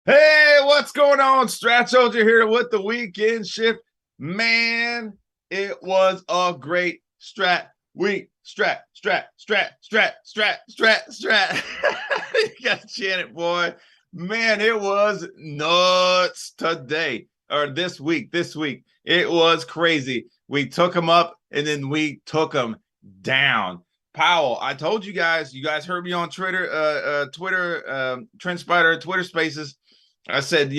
Hey, what's going on? Strat Soldier here with the weekend shift. Man, it was a great strat week. Strat. You got to chant it, boy. Man, it was nuts today or this week. It was crazy. We took them up and then we took them down. Powell, I told you guys heard me on Twitter, Trendspider, Twitter Spaces. I said,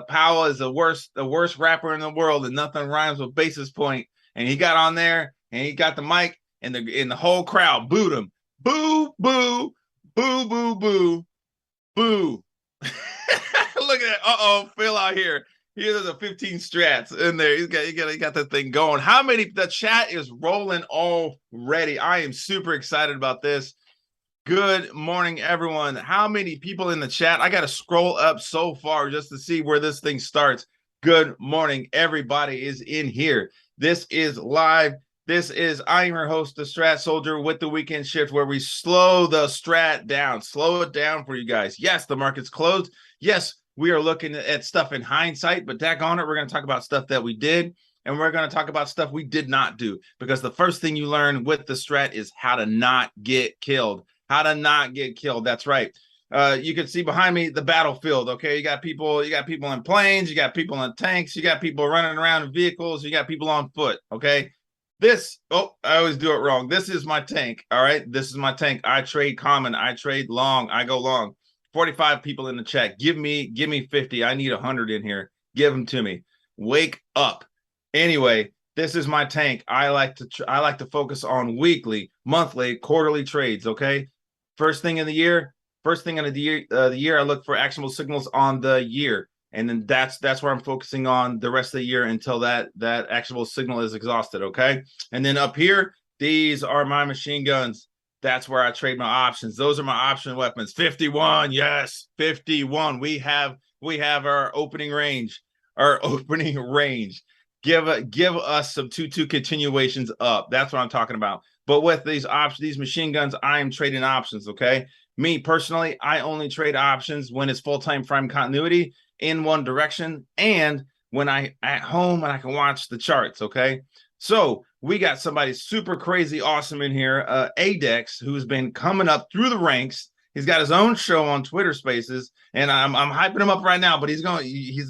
Powell is the worst rapper in the world, and nothing rhymes with basis point. And he got on there and he got the mic, and the whole crowd booed him. Boo, boo, boo, boo, boo, boo. Look at that. Phil out here. Here's a 15 strats in there. He got that thing going. The chat is rolling already. I am super excited about this. Good morning, everyone. How many people in the chat? I got to scroll up so far just to see where this thing starts. Good morning. Everybody is in here. This is live. I'm your host, the Strat Soldier with the weekend shift, where we slow the strat down, slow it down for you guys. Yes, the market's closed. Yes, we are looking at stuff in hindsight, but daggone it, we're going to talk about stuff that we did. And we're going to talk about stuff we did not do, because the first thing you learn with the strat is how to not get killed. How to not get killed. That's right. You can see behind me the battlefield. Okay, you got people in planes, you got people in tanks, you got people running around in vehicles, you got people on foot. Okay, I always do it wrong. This is my tank. All right, this is my tank. I trade common, I trade long, I go long. 45 people in the chat. Give me 50. I need 100 in here. Give them to me. Wake up. Anyway, this is my tank. I like to focus on weekly, monthly, quarterly trades. Okay. First thing of the year, I look for actionable signals on the year, and then that's where I'm focusing on the rest of the year until that actionable signal is exhausted. Okay, and then up here, these are my machine guns. That's where I trade my options. Those are my option weapons. 51, yes, 51. We have our opening range. Give us some 2-2 continuations up. That's what I'm talking about. But with these machine guns, I am trading options. Okay. Me personally, I only trade options when it's full-time frame continuity in one direction, and when I at home and I can watch the charts. Okay. So we got somebody super crazy awesome in here, Adex, who's been coming up through the ranks. He's got his own show on Twitter Spaces, and I'm hyping him up right now. But he's not. You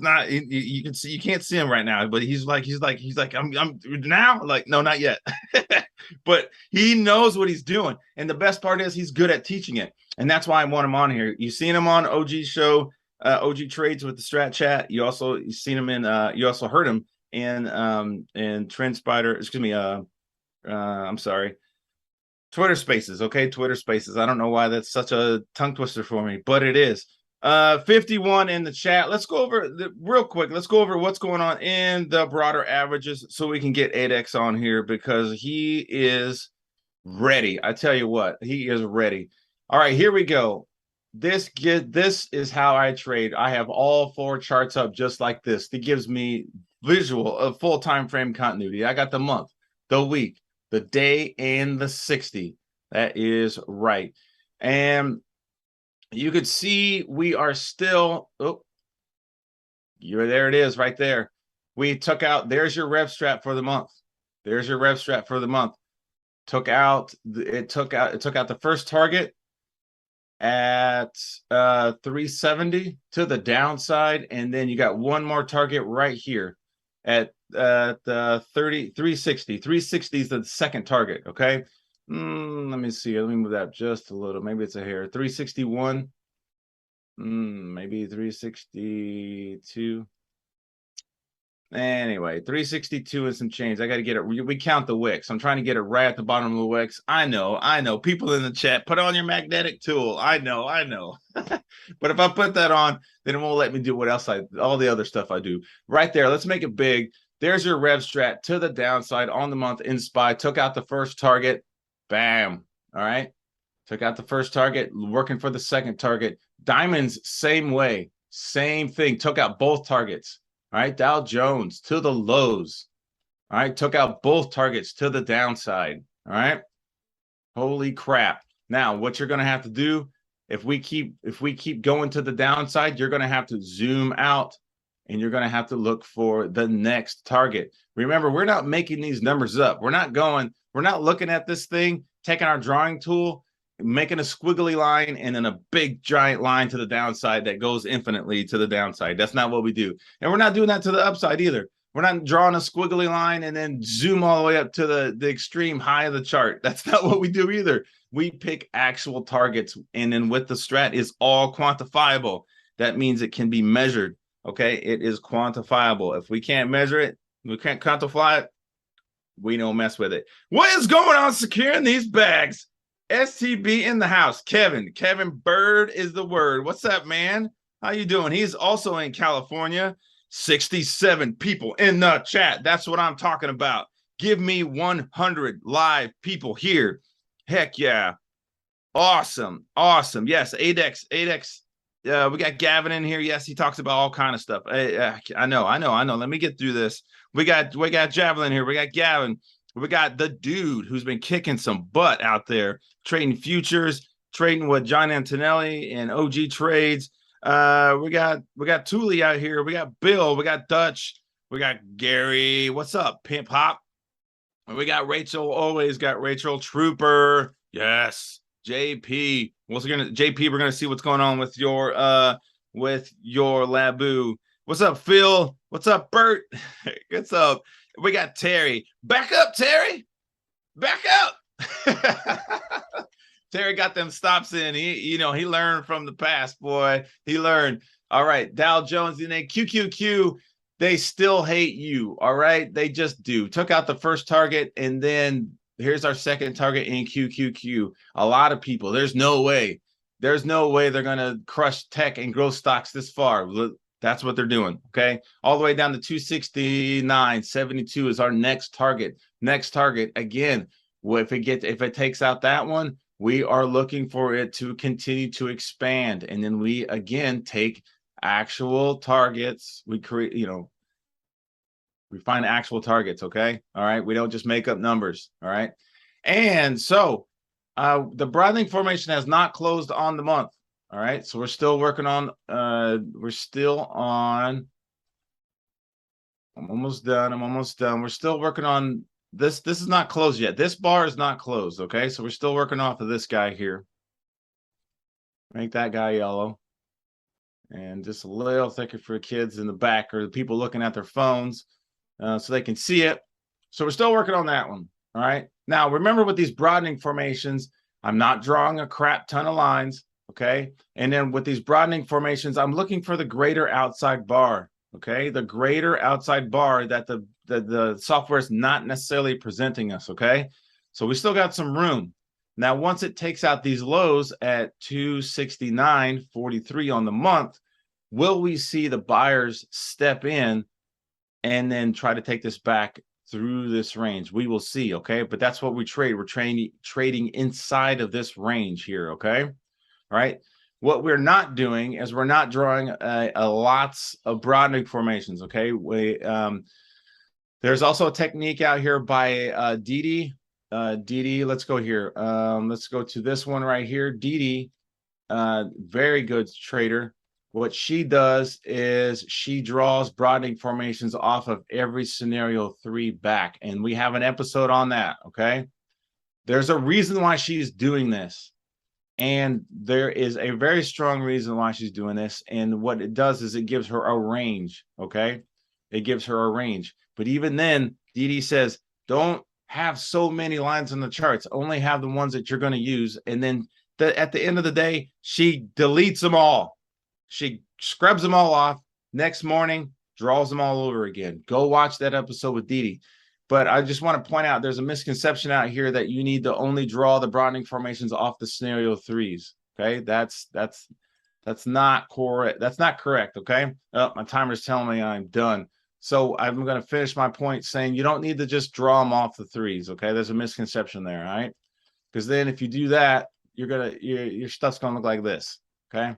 can't see him right now. But he's like I'm now like no, not yet. But he knows what he's doing, and the best part is he's good at teaching it, and that's why I want him on here. You've seen him on OG show, OG Trades with the Strat Chat. You also heard him in Trendspider. Excuse me. I'm sorry. Twitter Spaces, okay? Twitter Spaces. I don't know why that's such a tongue twister for me, but it is. 51 in the chat. Let's go over real quick. Let's go over what's going on in the broader averages so we can get Adex on here, because he is ready. I tell you what, he is ready. All right, here we go. This is how I trade. I have all 4 charts up just like this. That gives me visual of full time frame continuity. I got the month, the week, the day, and the 60. That is right. And you could see we are still, there it is right there. We took out, there's your rev strat for the month. There's your rev strat for the month. It took out the first target at 370 to the downside, and then you got one more target right here at the 360. 360 is the second target. Okay. Let me see. Let me move that just a little. Maybe it's a hair. 361. Maybe 362. Anyway, 362 and some change. I got to get it. We count the wicks. I'm trying to get it right at the bottom of the wicks. I know. People in the chat, put on your magnetic tool. I know. But if I put that on, then it won't let me do all the other stuff I do. Right there. Let's make it big. There's your rev strat to the downside on the month in SPY. Took out the first target. Bam. All right. Took out the first target. Working for the second target. Diamonds, same way. Same thing. Took out both targets. All right, Dow Jones to the lows. All right, took out both targets to the downside. All right, holy crap. Now, what you're going to have to do If we keep going to the downside, you're going to have to zoom out and you're going to have to look for the next target. Remember, we're not making these numbers up. We're not looking at this thing, taking our drawing tool, making a squiggly line and then a big giant line to the downside that goes infinitely to the downside. That's not what we do. And we're not doing that to the upside either. We're not drawing a squiggly line and then zoom all the way up to the extreme high of the chart. That's not what we do either. We pick actual targets, and then with the strat is all quantifiable. That means it can be measured. Okay, it is quantifiable. If we can't measure it, we can't quantify it, we don't mess with it. What is going on securing these bags? STB in the house. Kevin Bird is the word. What's up, man? How you doing? He's also in California. 67 people in the chat. That's what I'm talking about. Give me 100 live people here. Heck yeah. Awesome. Yes, Adex. We got Gavin in here. Yes, he talks about all kind of stuff. I know. Let me get through this. We got Javelin here. We got Gavin. We got the dude who's been kicking some butt out there, trading futures, trading with John Antonelli and AdexTrades. We got Thule out here. We got Bill. We got Dutch. We got Gary. What's up, Pimp Hop? We got Rachel. Always got Rachel. Trooper. Yes. JP. JP, we're gonna see what's going on with your Labu. What's up, Phil? What's up, Bert? What's up? We got Terry. Back up, Terry. Back up. Terry got them stops in. He learned from the past, boy. He learned. All right, Dow Jones and then QQQ. They still hate you. All right, they just do. Took out the first target, and then here's our second target in QQQ. A lot of people. There's no way they're gonna crush tech and growth stocks this far. That's what they're doing. Okay, all the way down to 269.72 is our next target. Next target again. If it takes out that one, we are looking for it to continue to expand, and then we again take actual targets. We create, we find actual targets. Okay, all right. We don't just make up numbers. All right, and so the broadening formation has not closed on the month. All right, so we're still working on. I'm almost done. We're still working on this. This is not closed yet. This bar is not closed. Okay, so we're still working off of this guy here. Make that guy yellow, and just a little thicker for kids in the back or the people looking at their phones, so they can see it. So we're still working on that one. All right. Now remember, with these broadening formations, I'm not drawing a crap ton of lines. Okay. And then with these broadening formations, I'm looking for the greater outside bar. Okay. The greater outside bar that the software is not necessarily presenting us. Okay. So we still got some room. Now, once it takes out these lows at 269.43 on the month, will we see the buyers step in and then try to take this back through this range? We will see. Okay. But that's what we trade. We're trading inside of this range here. Okay. All right. What we're not doing is we're not drawing lots of broadening formations. Okay. There's also a technique out here by Didi. Didi, let's go here. Let's go to this one right here. Didi, very good trader. What she does is she draws broadening formations off of every scenario 3 back, and we have an episode on that. Okay. There's a reason why she's doing this. And there is a very strong reason why she's doing this. And what it does is it gives her a range. Okay. It gives her a range. But even then, Didi says, don't have so many lines on the charts. Only have the ones that you're going to use. And then at the end of the day, she deletes them all. She scrubs them all off. Next morning, draws them all over again. Go watch that episode with Didi. But I just want to point out there's a misconception out here that you need to only draw the broadening formations off the scenario 3s. Okay, that's not correct. That's not correct. Okay, my timer's telling me I'm done. So I'm going to finish my point saying you don't need to just draw them off the 3s. Okay, there's a misconception there. All right, because then if you do that, your stuff's going to look like this. Okay,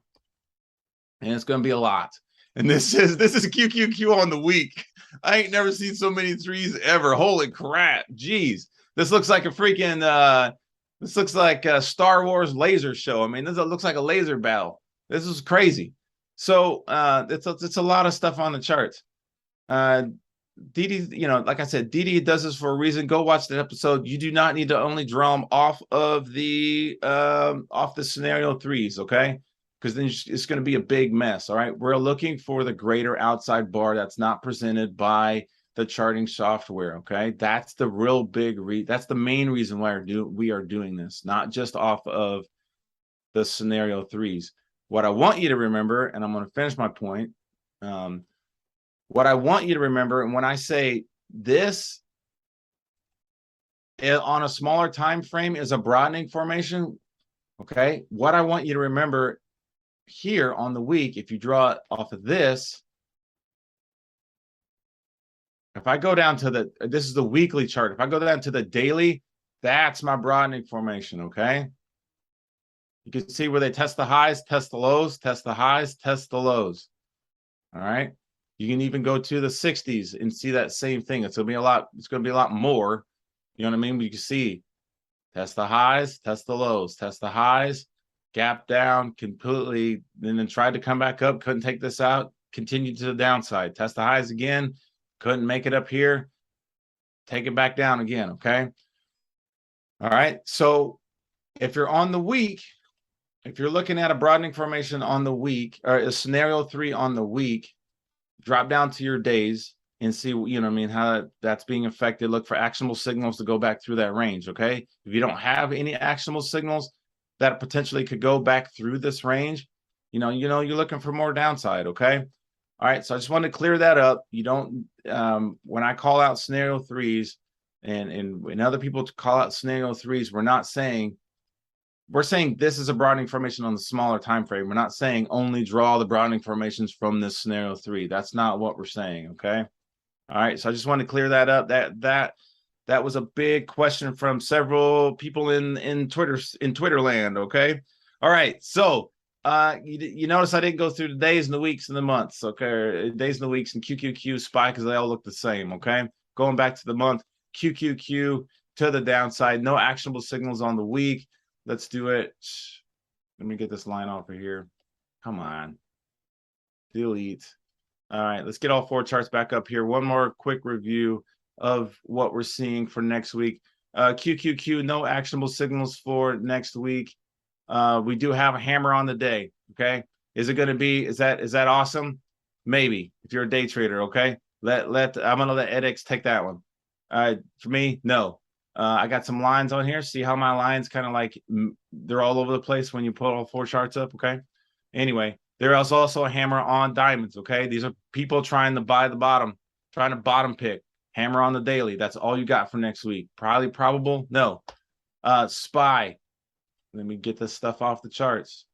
and it's going to be a lot. And this is QQQ on the week. I ain't never seen so many 3s ever. Holy crap. Jeez. This looks like a freaking This looks like a Star Wars laser show. I mean, this looks like a laser battle. This is crazy. So it's a lot of stuff on the charts. Didi, like I said, Didi does this for a reason. Go watch that episode. You do not need to only draw them off of the scenario threes, okay? Because then it's going to be a big mess. All right, we're looking for the greater outside bar that's not presented by the charting software. Okay, that's the real big that's the main reason why we are doing this, not just off of the scenario threes. What I want you to remember, and I'm going to finish my point. What I want you to remember, and when I say this on a smaller time frame is a broadening formation, okay, what I want you to remember here on the week, if you draw it off of this, if I go down to this is the weekly chart. If I go down to the daily, that's my broadening formation, okay? You can see where they test the highs, test the lows, test the highs, test the lows. All right. You can even go to the 60s and see that same thing. It's going to be a lot more. You know what I mean? But you can see test the highs, test the lows, test the highs, gap down completely, and then tried to come back up, couldn't take this out, continued to the downside, test the highs again, couldn't make it up here, take it back down again, okay? All right, so if you're on the week, if you're looking at a broadening formation on the week, or a scenario 3 on the week, drop down to your days and see, how that's being affected. Look for actionable signals to go back through that range, okay? If you don't have any actionable signals that potentially could go back through this range, you're looking for more downside, okay? All right, so I just wanted to clear that up. You don't, when I call out scenario threes and other people call out scenario threes, we're saying this is a broadening formation on the smaller time frame. We're not saying only draw the broadening formations from this scenario 3. That's not what we're saying, okay? All right, so I just want to clear that up. That was a big question from several people in Twitter land, okay? All right, so you notice I didn't go through the days and the weeks and the months, okay? Days and the weeks and QQQ, SPY, because they all look the same, okay? Going back to the month, QQQ to the downside, no actionable signals on the week. Let's do it. Let me get this line off of here. Come on. Delete. All right, let's get all 4 charts back up here. One more quick review of what we're seeing for next week. QQQ, no actionable signals for next week. We do have a hammer on the day, okay? Is it going to be, is that awesome? Maybe, if you're a day trader, okay? I'm going to let Adex take that one. For me, no. I got some lines on here. See how my lines kind of like, they're all over the place when you put all 4 charts up, okay? Anyway, there is also a hammer on diamonds, okay? These are people trying to buy the bottom, trying to bottom pick. Hammer on the daily. That's all you got for next week. Probable? No. SPY. Let me get this stuff off the charts.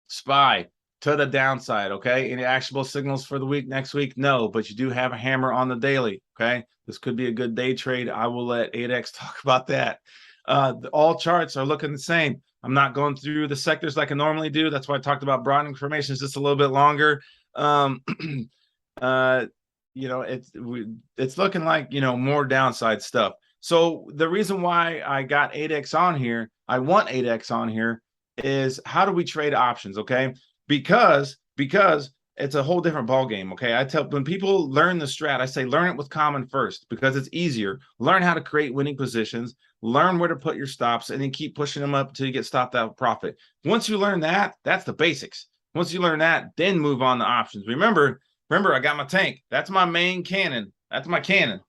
SPY to the downside, okay? Any actionable signals for the week next week? No, but you do have a hammer on the daily, okay? This could be a good day trade. I will let Adex talk about that. All charts are looking the same. I'm not going through the sectors like I normally do. That's why I talked about broadening formations just a little bit longer. It's looking like, more downside stuff. So the reason why I got Adex on here, I want Adex on here, is how do we trade options, okay? Because it's a whole different ball game, okay? I tell when people learn the strat, I say learn it with common first because it's easier. Learn how to create winning positions, learn where to put your stops, and then keep pushing them up until you get stopped out of profit. Once you learn that, that's the basics. Once you learn that, then move on to options. Remember, I got my tank. That's my main cannon. That's my cannon.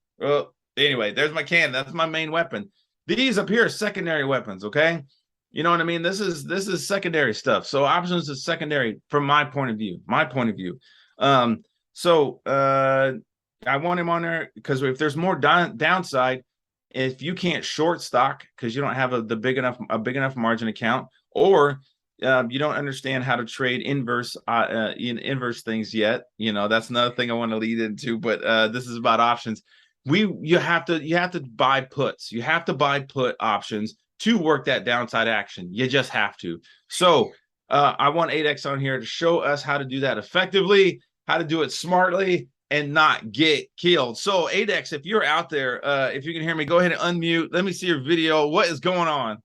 Anyway, there's my cannon. That's my main weapon. These up here are secondary weapons, okay? You know what I mean? This is secondary stuff. So options is secondary from my point of view. I want him on there because if there's more downside, if you can't short stock because you don't have a big enough margin account, or you don't understand how to trade inverse things yet. That's another thing I want to lead into. But this is about options. You have to buy puts. You have to buy put options to work that downside action. You just have to. So I want Adex on here to show us how to do that effectively, how to do it smartly, and not get killed. So Adex, if you're out there, if you can hear me, go ahead and unmute. Let me see your video. What is going on?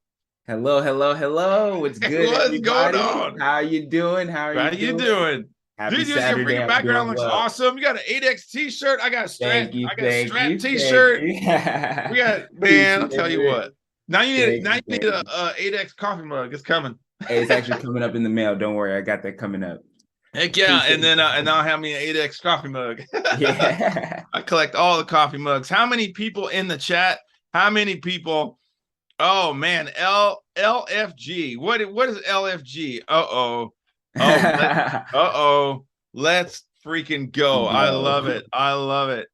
Hello, hello, hello. What's good, What's going everybody? on? How are you doing? How are How you you doing? doing? Happy Dude, your Saturday. freaking I'm background doing looks well. awesome. You got an Adex t-shirt. I got a Strat. Thank you, I got a thank Strat you, thank t-shirt. you. We got, man, I'll Appreciate tell you it. what. Now you need Thank you, a, thank you. Adex coffee mug. It's coming. Hey, it's actually coming up in the mail. Don't worry, I got that coming up. Heck yeah. Appreciate And then it. and now have me an Adex coffee mug. Yeah. I collect all the coffee mugs. How many people in the chat? How many people? Oh man, LFG. What is LFG? Uh-oh. Uh-oh. Let's freaking go. I love Go. it. I love it.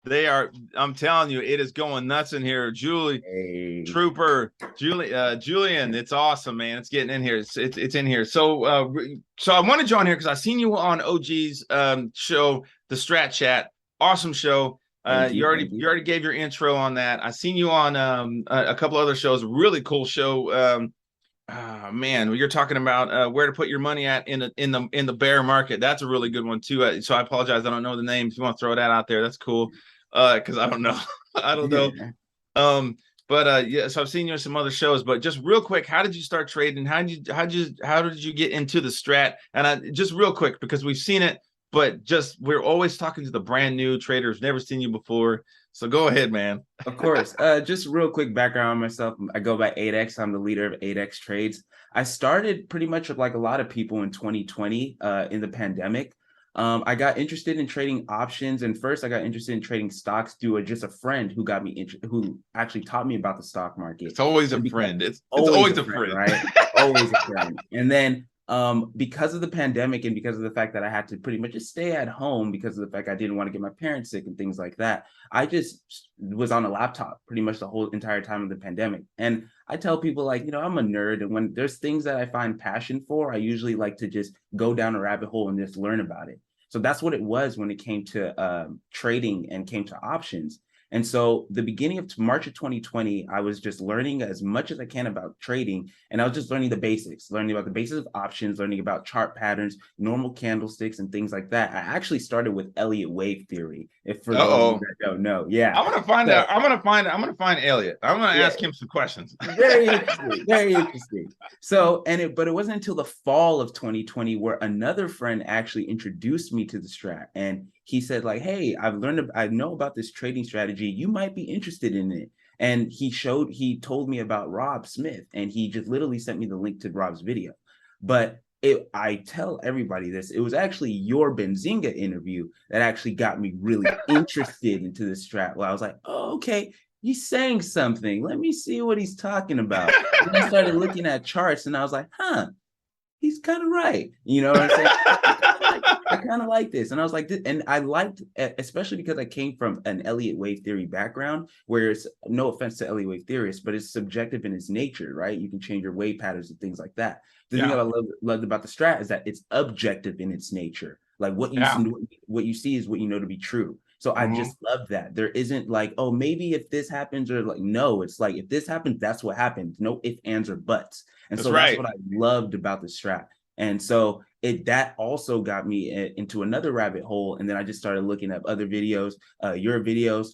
They are, I'm telling you, it is going nuts in here. Julie, Hey. Trooper, Julian, it's awesome, man. It's getting in here. It's in here. So I want to join here because I seen you on OG's show, the Strat Chat. Awesome show. Thank You you, thank you. already gave your intro on that. I seen you on a couple other shows. Really cool show. Man, you're talking about where to put your money at in the bear market. That's a really good one too. So I apologize, I don't know the name. If you want to throw that out there, that's cool. Because I don't know, I don't know. Yeah. So I've seen you in some other shows, but just real quick, how did you start trading? How did you get into the Strat? And just real quick, because we've seen it, but just we're always talking to the brand new traders, never seen you before. So go ahead, man. Of course. Just real quick background on myself. I go by Adex. I'm the leader of AdexTrades. I started pretty much like a lot of people in 2020 in the pandemic. I got interested in trading options, and first I got interested in trading stocks through just a friend who got me who actually taught me about the stock market. It's always a And because friend. It's always a friend, right? Always a friend. And then because of the pandemic and because of the fact that I had to pretty much just stay at home because of the fact I didn't want to get my parents sick and things like that, I just was on a laptop pretty much the whole entire time of the pandemic. And I tell people, like, I'm a nerd, and when there's things that I find passion for, I usually like to just go down a rabbit hole and just learn about it. So that's what it was when it came to trading and came to options. And so the beginning of March of 2020, I was just learning as much as I can about trading. And I was just learning the basics, learning about the basics of options, learning about chart patterns, normal candlesticks, and things like that. I actually started with Elliott wave theory, if for those of you that don't know. Yeah. I'm gonna find out. I'm gonna find Elliot. I'm gonna Yeah. ask him some questions. Very interesting. Very interesting. So, but it wasn't until the fall of 2020 where another friend actually introduced me to the strat. And he said, like, hey, I know about this trading strategy. You might be interested in it. And he told me about Rob Smith, and he just literally sent me the link to Rob's video. But I tell everybody this, it was actually your Benzinga interview that actually got me really interested into this strat. Well, I was like, oh, okay, he's saying something. Let me see what he's talking about. And I started looking at charts, and I was like, huh, he's kind of right. You know what I'm saying? I kind of like this. And I was like, and I liked, especially because I came from an Elliott wave theory background, where it's, no offense to Elliott wave theorists, but it's subjective in its nature, right? You can change your wave patterns and things like that. The thing that I loved about the strat is that it's objective in its nature. Like what you see is what you know to be true. So I just love that. There isn't like, oh, maybe if this happens, or like, no, it's like, if this happens, that's what happens. No ifs, ands, or buts. And so that's what I loved about the strat. And so that also got me into another rabbit hole. And then I just started looking at other videos, your videos,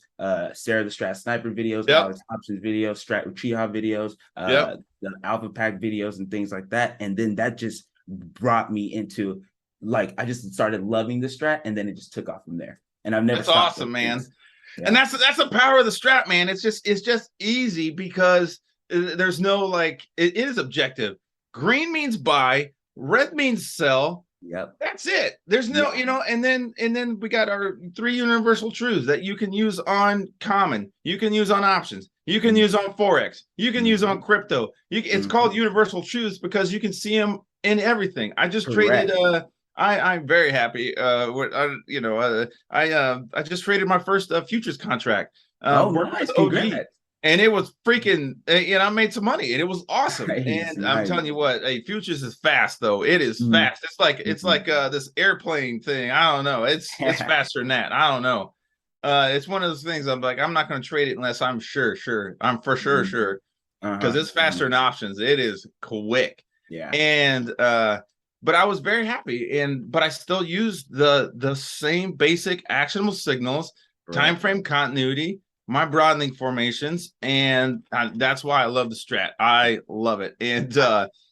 Sarah the Strat Sniper videos, Alex Options videos, Strat Uchiha videos, the Alpha Pack videos, and things like that. And then that just brought me into, like, I just started loving the strat, and then it just took off from there. And I've never stopped. Awesome, man. Yeah. And that's the power of the strat, man. It's just easy because there's no, like, it is objective. Green means buy, red means sell. Yep. That's it. There's no, and then we got our 3 universal truths that you can use on common, you can use on options, you can use on Forex, you can use on crypto. It's called universal truths because you can see them in everything. I just traded I'm very happy. I just traded my first futures contract. Nice. Congrats. And it was freaking, I made some money, and it was awesome. Nice. I'm telling you what, futures is fast though. It is fast. It's like this airplane thing. I don't know. It's faster than that. I don't know. It's one of those things. I'm like, I'm not going to trade it unless I'm sure. I'm for sure because it's faster than options. It is quick. Yeah. And but I was very happy, but I still used the same basic actionable signals, time frame continuity, my broadening formations, and that's why I love the strat. I love it. And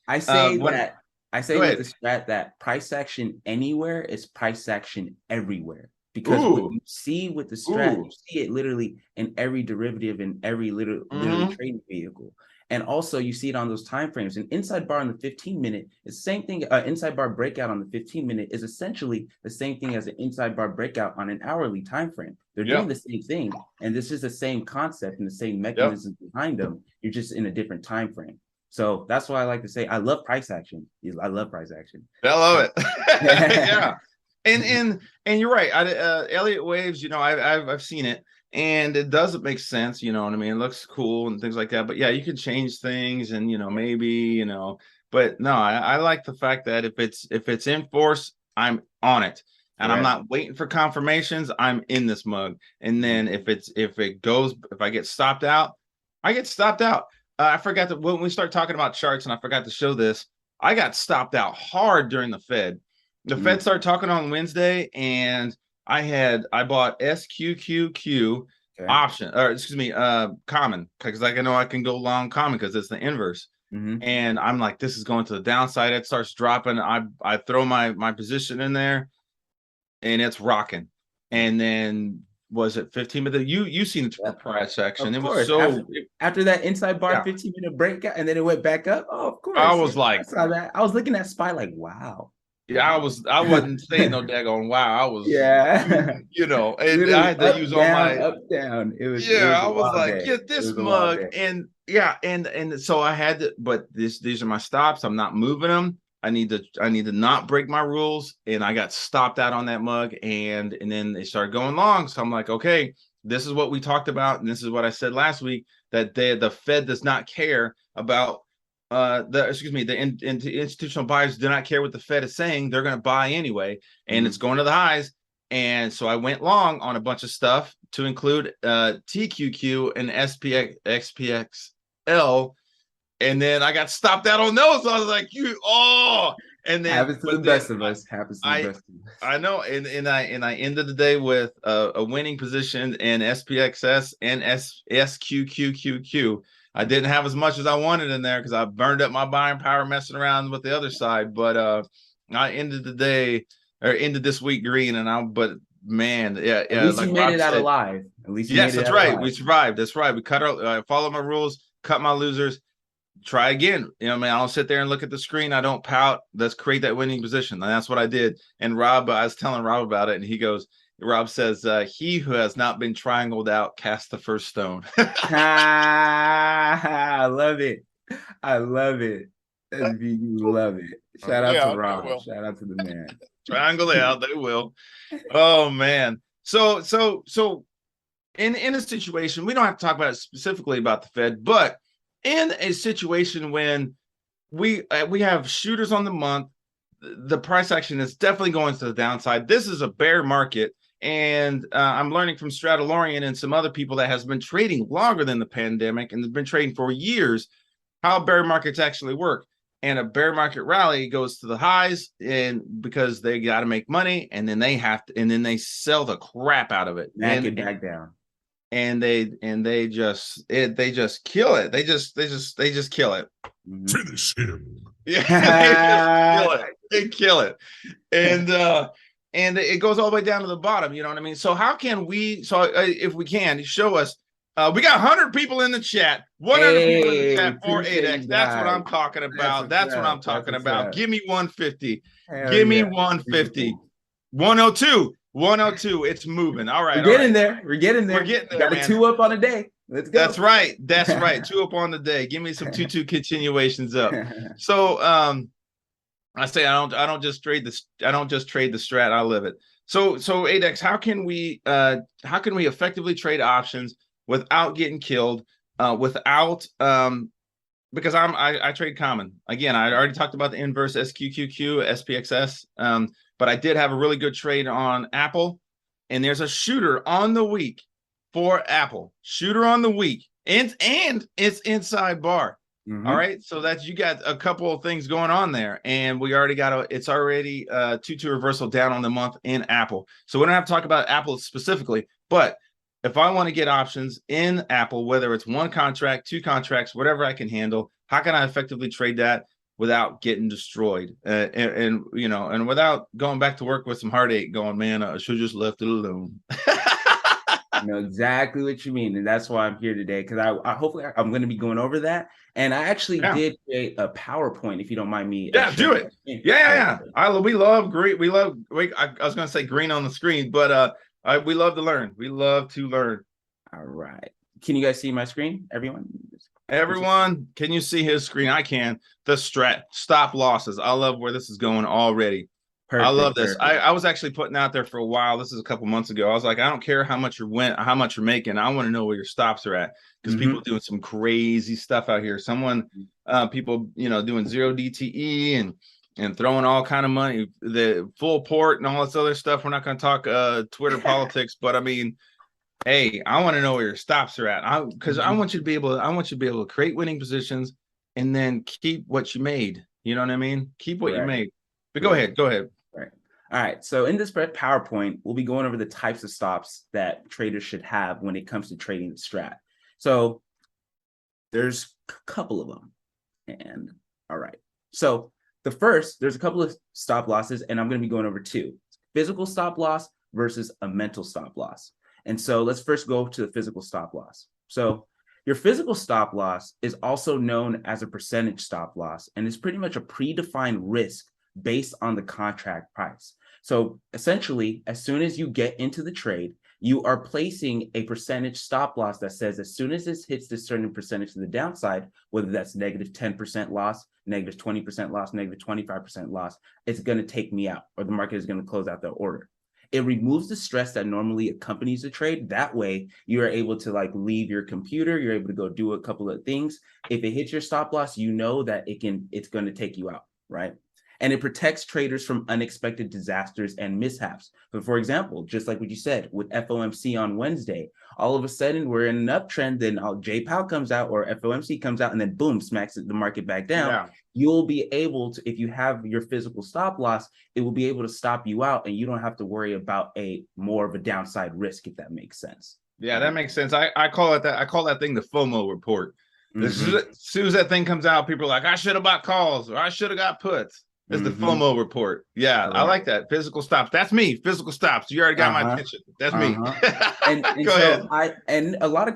I say when that I say go with the ahead. strat that price action anywhere is price action everywhere. Because what Ooh, you see with the strat, you ooh, see it literally in every derivative in every literally mm-hmm. trading vehicle. And also you see it on those time frames. An inside bar on the 15-minute is the same thing. Inside bar breakout on the 15-minute is essentially the same thing as an inside bar breakout on an hourly time frame. They're doing Yep, the same thing, and this is the same concept and the same yep. mechanisms behind them. You're just in a different time frame. So that's why I like to say I love price action. I love price action. I love it. Yeah. Yeah, and you're right. Elliott waves, I've seen it, and it doesn't make sense. You know what I mean? It looks cool and things like that. But yeah, you can change things, and maybe But no, I like the fact that if it's in force, I'm on it, and I'm not waiting for confirmations. I'm in this mug, and then if I get stopped out, I get stopped out. I forgot that when we start talking about charts, and I forgot to show this. I got stopped out hard during the Fed. The Fed started talking on Wednesday, and I bought SQQQ Okay. option, or excuse me, common, because I know I can go long common because it's the inverse. And I'm like, this is going to the downside. It starts dropping. I throw my position in there, and it's rocking. And then was it 15 minutes? You seen the price action? Of It was course. so After that inside bar yeah. 15-minute breakout and then it went back up. Oh, of I course. Yeah, was like, I saw that. I was looking at SPY like, wow. yeah, I wasn't saying no daggone wow. I was, Yeah. and I Literally had to up, use all down, my, up, down. It was yeah, a I was wild like, day. get It this was a wild mug. day. And yeah, and so I had to, but these are my stops. I'm not moving them. I need to not break my rules. And I got stopped out on that mug, and then they started going long. So I'm like, okay, this is what we talked about, and this is what I said last week, that the Fed does not care about the institutional buyers do not care what the Fed is saying. They're going to buy anyway, and it's going to the highs. And so I went long on a bunch of stuff, to include TQQ and SPXL, and then I got stopped out on those. So I was like, and then Happens to the but then best of us. Happens to the I best of us. I know, and I ended the day with a winning position in SPXS and SQQQQ. I didn't have as much as I wanted in there because I burned up my buying power messing around with the other side. But I ended the day, or ended this week green, but man, At yeah, least you like made Rob it out said, alive. At least you yes, made it that's out right. alive. We survived. That's right. We cut out. I followed my rules, cut my losers. Try again. Man, I'll sit there and look at the screen. I don't pout. Let's create that winning position. And that's what I did. And Rob, I was telling Rob about it, and Rob says, he who has not been triangled out cast the first stone. I love it. I love it. You love it. Shout out to Rob. Well, Shout out to the man. triangle out, they will. Oh man. So in a situation, we don't have to talk about it specifically about the Fed, but in a situation when we have shooters on the month, the price action is definitely going to the downside. This is a bear market, and I'm learning from Stratolorian and some other people that has been trading longer than the pandemic and has been trading for years, how bear markets actually work. And a bear market rally goes to the highs, and because they got to make money, and then they sell the crap out of it, Back it back down. and they just kill it. They just kill it. Finish him. Yeah, they just kill it. They kill it, and it goes all the way down to the bottom. You know what I mean? So how can we? So if we can show us, we got 100 people in the chat. 100 people in the chat for Adex. That's what I'm talking about. That's what I'm talking about. Give me 150. Give me 150. 102. 102. It's moving. All right. We're getting there. We're getting there. We're getting there. Got a 2 up on a day. Let's go. That's right. That's right. 2 up on the day. Give me some 2-2 continuations up. So I say I don't just trade the strat. I live it. So Adex, how can we effectively trade options without getting killed? Without because I trade common. Again, I already talked about the inverse SQQQ, SPXS. But I did have a really good trade on Apple, and there's a shooter on the week for Apple. Shooter on the week, and it's inside bar. Mhm. All right, so that's you got a couple of things going on there, and we already got it's already 2-2 reversal down on the month in Apple. So we don't have to talk about Apple specifically, but if I want to get options in Apple, whether it's one contract, two contracts, whatever I can handle, how can I effectively trade that without getting destroyed, and you know, and without going back to work with some heartache, going, man, I should just left it alone. I know exactly what you mean, and that's why I'm here today, because I hopefully I'm going to be going over that. And I actually did create a PowerPoint, if you don't mind me. Yeah, do it. Yeah. We love great. I was going to say green on the screen, but we love to learn. We love to learn. All right. Can you guys see my screen, everyone? Everyone, can you see his screen? I can. The Strat stop losses. I love where this is going already. Perfect, I love this. I was actually putting out there for a while. This is a couple months ago. I was like, I don't care how much you're making. I want to know where your stops are at, because people doing some crazy stuff out here. People, doing 0 DTE and throwing all kind of money, the full port and all this other stuff. We're not going to talk Twitter politics, but I mean, hey, I want to know where your stops are at. Because I want you to be able to create winning positions and then keep what you made. You know what I mean? Keep what you made. But go ahead. Right. All right. So in this PowerPoint, we'll be going over the types of stops that traders should have when it comes to trading the Strat. So there's a couple of them. And all right. So there's a couple of stop losses, and I'm going to be going over two: physical stop loss versus a mental stop loss. And so let's first go to the physical stop loss. So your physical stop loss is also known as a percentage stop loss, and it's pretty much a predefined risk based on the contract price. So essentially, as soon as you get into the trade, you are placing a percentage stop loss that says as soon as this hits this certain percentage to the downside, whether that's negative 10% loss, negative 20% loss, negative 25% loss, it's going to take me out, or the market is going to close out the order. It removes the stress that normally accompanies the trade. That way, you are able to leave your computer. You're able to go do a couple of things. If it hits your stop loss, you know that it's going to take you out, right? And it protects traders from unexpected disasters and mishaps. But for example, just like what you said with FOMC on Wednesday, all of a sudden we're in an uptrend, then J Powell comes out or FOMC comes out, and then boom, smacks the market back down. Yeah. You'll be able to, if you have your physical stop loss, it will be able to stop you out, and you don't have to worry about more of a downside risk, if that makes sense. Yeah, that makes sense. I call that thing the FOMO report. As soon as that thing comes out, people are like, I should have bought calls, or I should have got puts. It's the FOMO report. Yeah, correct. I like that. Physical stops. That's me. Physical stops. You already got my attention. That's me. and go ahead. And a lot of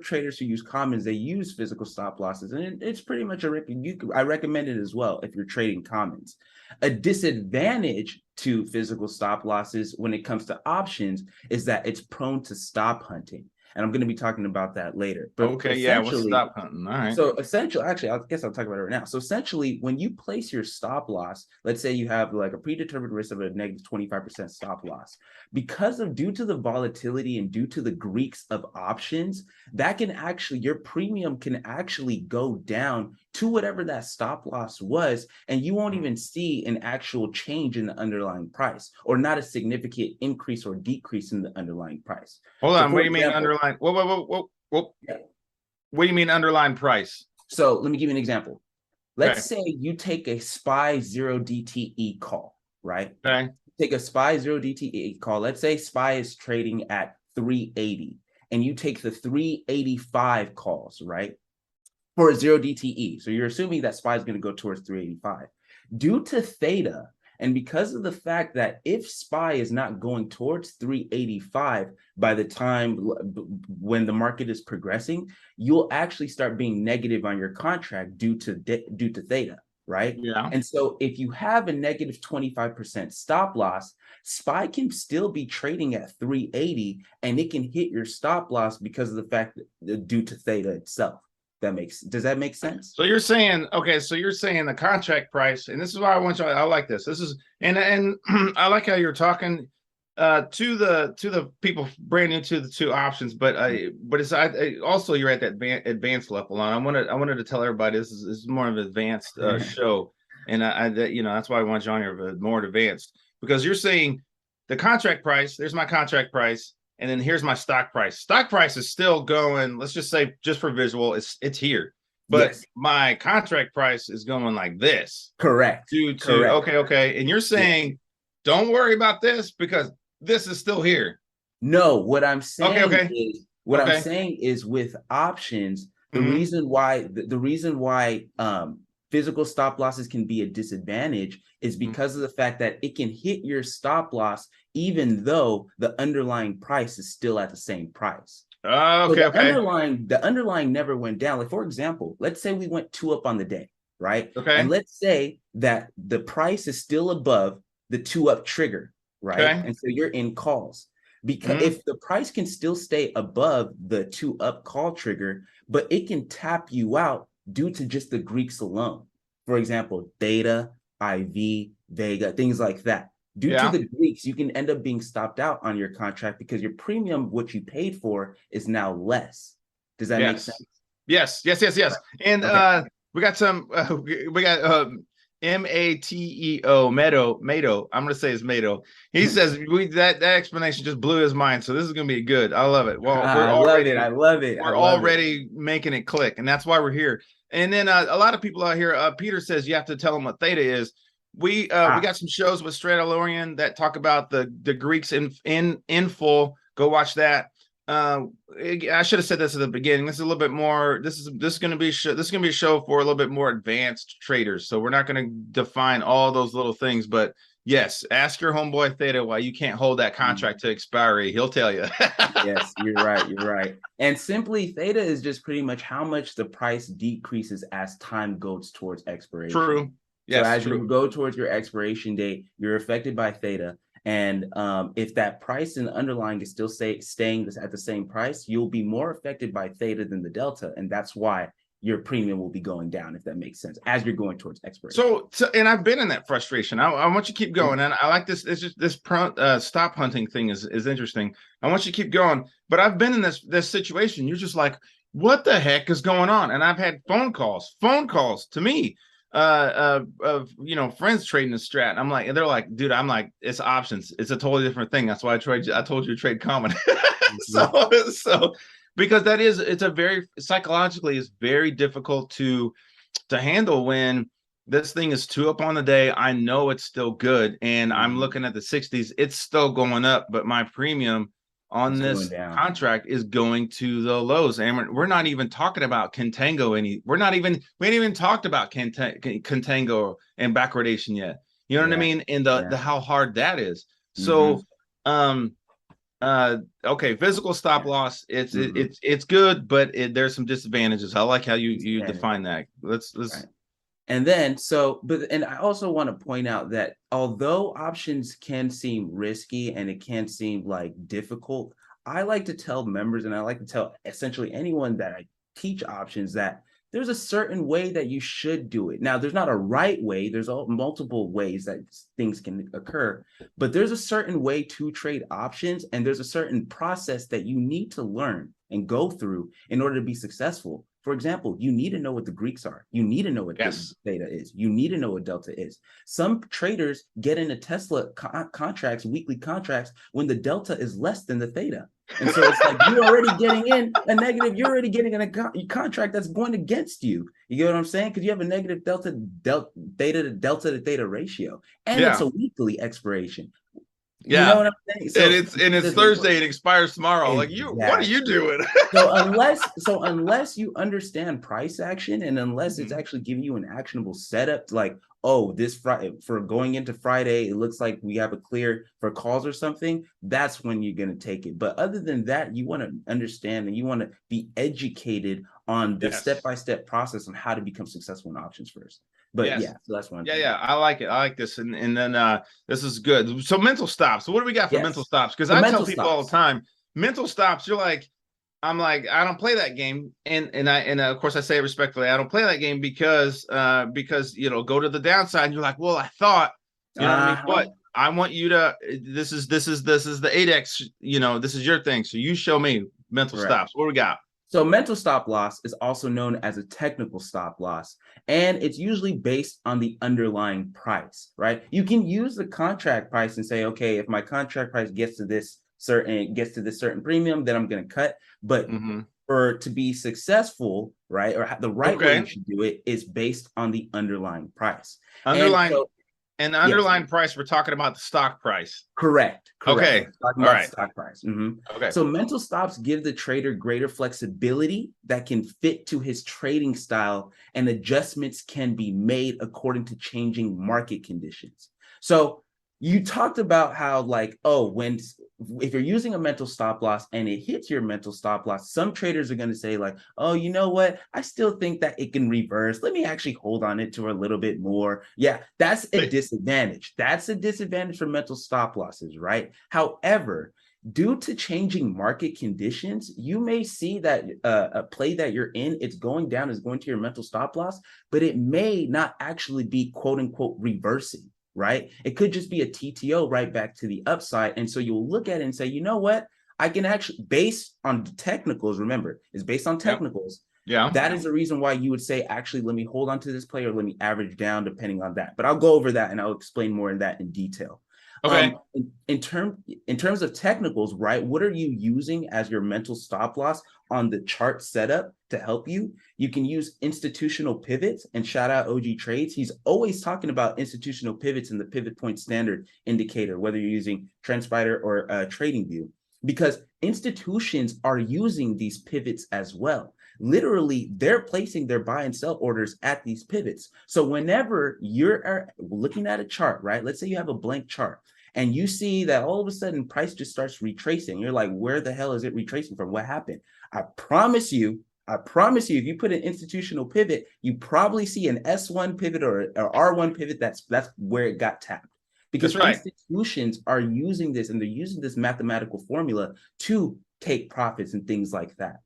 traders who use commons, they use physical stop losses, and it's pretty much I recommend it as well if you're trading commons. A disadvantage to physical stop losses when it comes to options is that it's prone to stop hunting. And I'm going to be talking about that later. But okay, yeah, what's stop hunting? All right. So essentially, actually, I guess I'll talk about it right now. So essentially, when you place your stop loss, let's say you have a predetermined risk of a negative 25% stop loss, due to the volatility and due to the Greeks of options, your premium can actually go down to whatever that stop loss was, and you won't even see an actual change in the underlying price, or not a significant increase or decrease in the underlying price. Hold on, what do you mean underlying? Whoa. Yeah. What do you mean underlying price? So let me give you an example. Let's say you take a SPY 0 DTE call, right? Okay. Take a SPY 0 DTE call. Let's say SPY is trading at 380, and you take the 385 calls, right? For a 0 DTE. So you're assuming that SPY is going to go towards 385. Due to theta, and because of the fact that if SPY is not going towards 385 by the time when the market is progressing, you'll actually start being negative on your contract due to theta, right? Yeah. And so if you have a negative 25% stop loss, SPY can still be trading at 380, and it can hit your stop loss because of the fact that due to theta itself. Does that make sense? So you're saying the contract price, and this is why I like this. This is and I like how you're talking to the people brand new to the two options, but it's also you're at that advanced level. And I wanted to tell everybody this is more of an advanced show, and that's why I want you on here, more advanced, because you're saying the contract price. There's my contract price. And then here's my stock price. Stock price is still going, let's just say, just for visual, it's here. but Yes. my contract price is going like this. Correct. Correct. Okay. And you're saying, don't worry about this because this is still here. No, what I'm saying Okay. is I'm saying is with options, the reason why physical stop losses can be a disadvantage is because of the fact that it can hit your stop loss even though the underlying price is still at the same price. Okay. So the underlying never went down. Like, for example, let's say we went 2 up on the day, right? Okay. And let's say that the price is still above the 2 up trigger, right? Okay. And so you're in calls. Because if the price can still stay above the 2 up call trigger, but it can tap you out due to just the Greeks alone. For example, Theta, IV, Vega, things like that. Due to the Greeks, you can end up being stopped out on your contract because your premium, what you paid for, is now less. Does that make sense? Yes. Right. And we got some. We got Mateo Mato. I'm gonna say it's Mato. He says that explanation just blew his mind. So this is gonna be good. I love it. Well, I love it. We're already making it click, and that's why we're here. And then a lot of people out here. Peter says you have to tell them what theta is. We got some shows with Strat that talk about the Greeks in full. Go watch that. I should have said this at the beginning. This is a little bit more. This is going to be a show for a little bit more advanced traders. So we're not going to define all those little things. But yes, ask your homeboy Theta why you can't hold that contract to expiry. He'll tell you. Yes, you're right. And simply, Theta is just pretty much how much the price decreases as time goes towards expiration. True. Yes, so as you go towards your expiration date, you're affected by Theta. And if that price in the underlying is still staying at the same price, you'll be more affected by Theta than the Delta. And that's why your premium will be going down, if that makes sense, as you're going towards expiration. So and I've been in that frustration. I want you to keep going. And I like this. It's just this stop hunting thing is interesting. I want you to keep going. But I've been in this situation. You're just like, what the heck is going on? And I've had phone calls to me. Of friends trading the strat. And I'm like, and they're like, dude, I'm like, it's options. It's a totally different thing. That's why I told you to trade common. So because it's a very psychologically it's very difficult to handle when this thing is 2 up on the day. I know it's still good, and I'm looking at the 60s. It's still going up, but my premium on this contract is going to the lows, and we're not even talking about contango we ain't even talked about contango and backwardation yet. You know what I mean? And the how hard that is. So okay, physical stop loss, it's good, but there's some disadvantages. I like how you define that. Let's right. And then, and I also want to point out that although options can seem risky and it can seem like difficult, I like to tell members, and I like to tell essentially anyone that I teach options, that there's a certain way that you should do it. Now, there's not a right way. There's multiple ways that things can occur, but there's a certain way to trade options, and there's a certain process that you need to learn and go through in order to be successful. For example, you need to know what the Greeks are. You need to know what Theta is. You need to know what Delta is. Some traders get into Tesla contracts, weekly contracts, when the Delta is less than the Theta. And so it's like you're already getting in a negative. You're already getting in a contract that's going against you. You get what I'm saying? Because you have a negative Delta to Theta ratio, and it's a weekly expiration. Yeah, you know what I'm saying? So, and it's Thursday. It expires tomorrow. Exactly. Like what are you doing? so unless you understand price action, and unless it's actually giving you an actionable setup, like, oh, this Friday for going into Friday, it looks like we have a clear for calls or something, that's when you're going to take it. But other than that, you want to understand and you want to be educated on the step-by-step process on how to become successful in options first. But so that's one. Yeah, I like it. I like this. And then this is good. So mental stops. So what do we got for mental stops? Because I tell people all the time, mental stops, I'm like, I don't play that game. And of course I say it respectfully, I don't play that game because go to the downside. And you're like, well, I thought, what I mean? What? I want you to, this is the Adex, this is your thing. So you show me mental stops. What do we got? So mental stop loss is also known as a technical stop loss, and it's usually based on the underlying price, right? You can use the contract price and say, okay, if my contract price gets to this certain premium, then I'm going to cut. But for to be successful, right, or the right way you should do it is based on the underlying price. And the underlying price, we're talking about the stock price. Correct. Okay. Talking about the stock price. Okay. So mental stops give the trader greater flexibility that can fit to his trading style, and adjustments can be made according to changing market conditions. So you talked about how, like, if you're using a mental stop loss and it hits your mental stop loss, some traders are going to say, like, oh, you know what? I still think that it can reverse. Let me actually hold on it to a little bit more. Yeah, that's a disadvantage. That's a disadvantage for mental stop losses, right? However, due to changing market conditions, you may see that a play that you're in, it's going down, is going to your mental stop loss, but it may not actually be quote unquote reversing. Right? It could just be a TTO right back to the upside. And so you'll look at it and say, you know what? I can actually, based on technicals, remember, it's based on technicals. Yeah. That is the reason why you would say, actually, let me hold on to this play or let me average down depending on that. But I'll go over that and I'll explain more in that in detail. Okay. In terms of technicals, right? What are you using as your mental stop loss on the chart setup to help you? You can use institutional pivots, and shout out AdexTrades. He's always talking about institutional pivots in the pivot point standard indicator, whether you're using TrendSpider or TradingView, because institutions are using these pivots as well. Literally, they're placing their buy and sell orders at these pivots. So whenever you're looking at a chart, right? Let's say you have a blank chart and you see that all of a sudden price just starts retracing. You're like, where the hell is it retracing from? What happened? I promise you, if you put an institutional pivot, you probably see an S1 pivot or R1 pivot. That's where it got tapped. Because institutions are using this, and they're using this mathematical formula to take profits and things like that.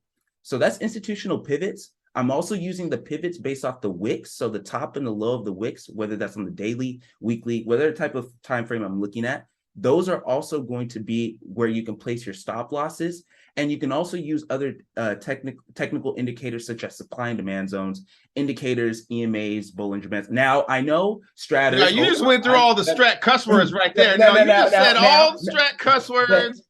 So that's institutional pivots. I'm also using the pivots based off the wicks. So the top and the low of the wicks, whether that's on the daily, weekly, whatever type of time frame I'm looking at, those are also going to be where you can place your stop losses. And you can also use other technical indicators such as supply and demand zones, indicators, EMAs, Bollinger Bands. Now, I know Strat. Yeah, you just went through all the Strat cuss words right there. No, you just said all the Strat cuss words.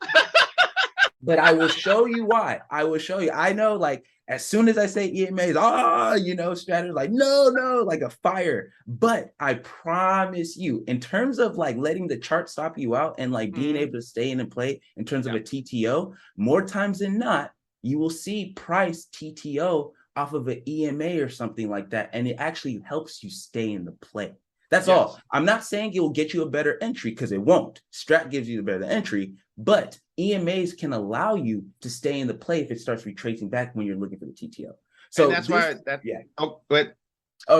But I will show you why. I will show you. I know, like, as soon as I say EMAs, Strat is like, no, like a fire. But I promise you, in terms of like letting the chart stop you out and like being able to stay in and play in terms of a TTO, more times than not, you will see price TTO off of an EMA or something like that. And it actually helps you stay in the play. That's all. I'm not saying it will get you a better entry, because it won't. Strat gives you the better entry, but EMAs can allow you to stay in the play if it starts retracing back when you're looking for the TTO. So and that's why that. Yeah. Oh, but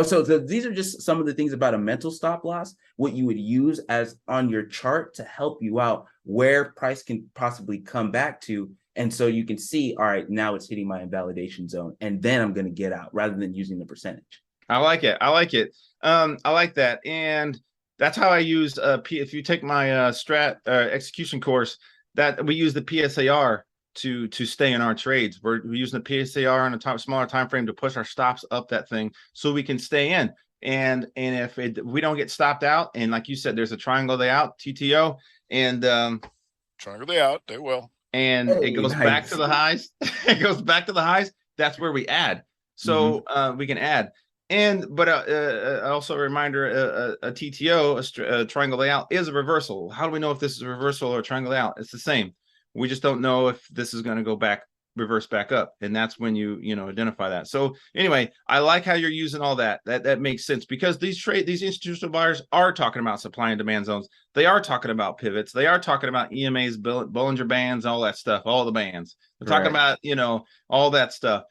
so these are just some of the things about a mental stop loss, what you would use as on your chart to help you out where price can possibly come back to. And so you can see, all right, now it's hitting my invalidation zone, and then I'm going to get out rather than using the percentage. I like it. I like that. And that's how I use if you take my Strat execution course, that we use the PSAR to stay in our trades. We're using the PSAR on a smaller time frame to push our stops up that thing so we can stay in. And if we don't get stopped out, and like you said, there's a triangle layout, TTO, and triangle layout, they will. And it goes back to the highs. It goes back to the highs. That's where we add. So we can add. But also a reminder, a TTO, a triangle layout, is a reversal. How do we know if this is a reversal or a triangle layout? It's the same. We just don't know if this is going to go back, reverse back up. And that's when you identify that. So anyway, I like how you're using all that. That makes sense, because these institutional buyers are talking about supply and demand zones. They are talking about pivots. They are talking about EMAs, Bollinger Bands, all that stuff, all the bands. They're talking about, all that stuff.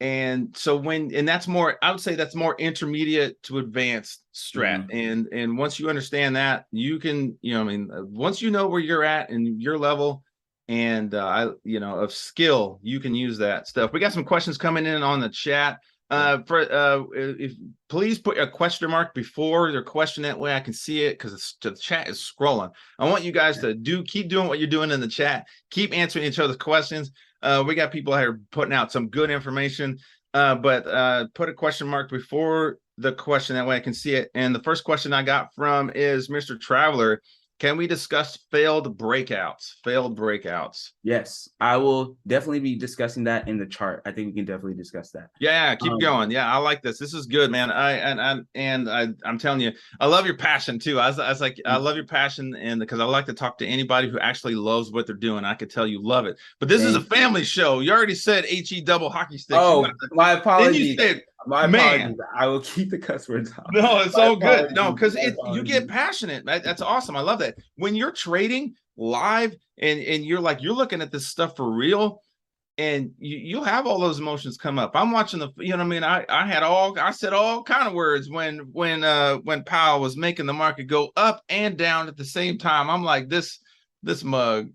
And so that's more, I would say that's more intermediate to advanced Strat. And once you understand that, you can, once you know where you're at and your level and, of skill, you can use that stuff. We got some questions coming in on the chat. If please put a question mark before your question, that way I can see it, because the chat is scrolling. I want you guys to keep doing what you're doing in the chat, keep answering each other's questions. We got people here putting out some good information, but put a question mark before the question, that way I can see it. And the first question I got from is Mr. Traveler. Can we discuss failed breakouts? Failed breakouts. Yes, I will definitely be discussing that in the chart. I think we can definitely discuss that. Yeah, keep going. Yeah, I like this. This is good, man. I'm telling you, I love your passion too. I was like, I love your passion, and because I like to talk to anybody who actually loves what they're doing. I could tell you love it. But this is a family show. You already said HE double hockey sticks. Oh, my apologies. Then you said, my man. apologies. I will keep the cuss words out. No, it's My all good. apologies. No, because you get passionate. That's awesome. I love that. When you're trading live and you're like, you're looking at this stuff for real, and you'll have all those emotions come up. I'm watching you know what I mean? I said all kind of words when Powell was making the market go up and down at the same time. I'm like, this mug.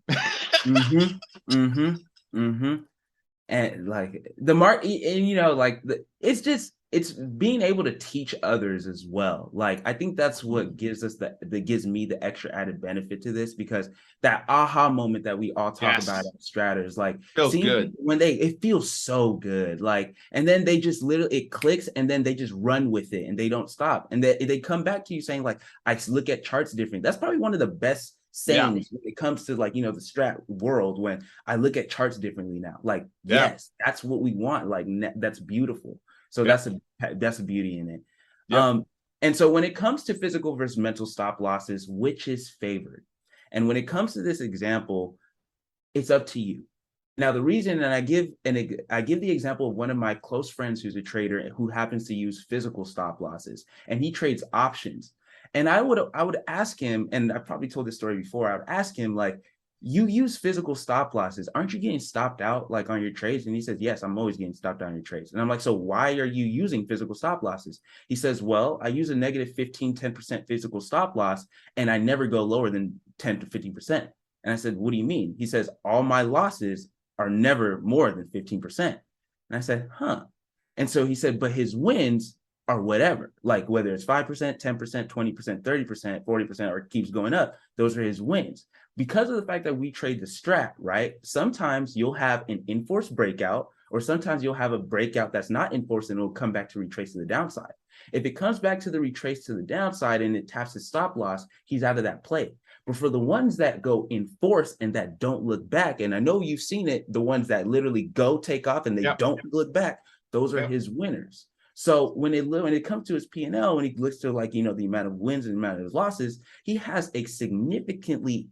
And like the mark, and you know, like it's being able to teach others as well. Like I think that's what gives us that gives me the extra added benefit to this, because that aha moment that we all talk about at Strat is like feels seeing good when it feels so good. Like, and then they just literally it clicks and then they just run with it and they don't stop. And they come back to you saying like, I look at charts different. That's probably one of the best sayings when it comes to like, you know, the Strat world, when I look at charts differently now. Like, yes, that's what we want. Like that's beautiful. So that's a beauty in it. And so when it comes to physical versus mental stop losses, which is favored? And when it comes to this example, it's up to you. Now, the reason, and I give the example of one of my close friends who's a trader who happens to use physical stop losses, and he trades options. And I would ask him, and I probably told this story before, I would ask him, like, you use physical stop losses. Aren't you getting stopped out like on your trades? And he says, yes, I'm always getting stopped out on your trades. And I'm like, so why are you using physical stop losses? He says, well, I use a negative 10% physical stop loss, and I never go lower than 10 to 15%. And I said, what do you mean? He says, all my losses are never more than 15%. And I said, huh. And so he said, but his wins are whatever, like whether it's 5%, 10%, 20%, 30%, 40%, or it keeps going up, those are his wins. Because of the fact that we trade the Strat, right? Sometimes you'll have an enforced breakout, or sometimes you'll have a breakout that's not enforced and it'll come back to retrace to the downside. If it comes back to the retrace to the downside and it taps his stop loss, he's out of that play. But for the ones that go enforce and that don't look back, and I know you've seen it, the ones that literally go take off and they don't look back, those are his winners. So when it comes to his P&L, when he looks to, like, you know, the amount of wins and the amount of his losses, he has a significantly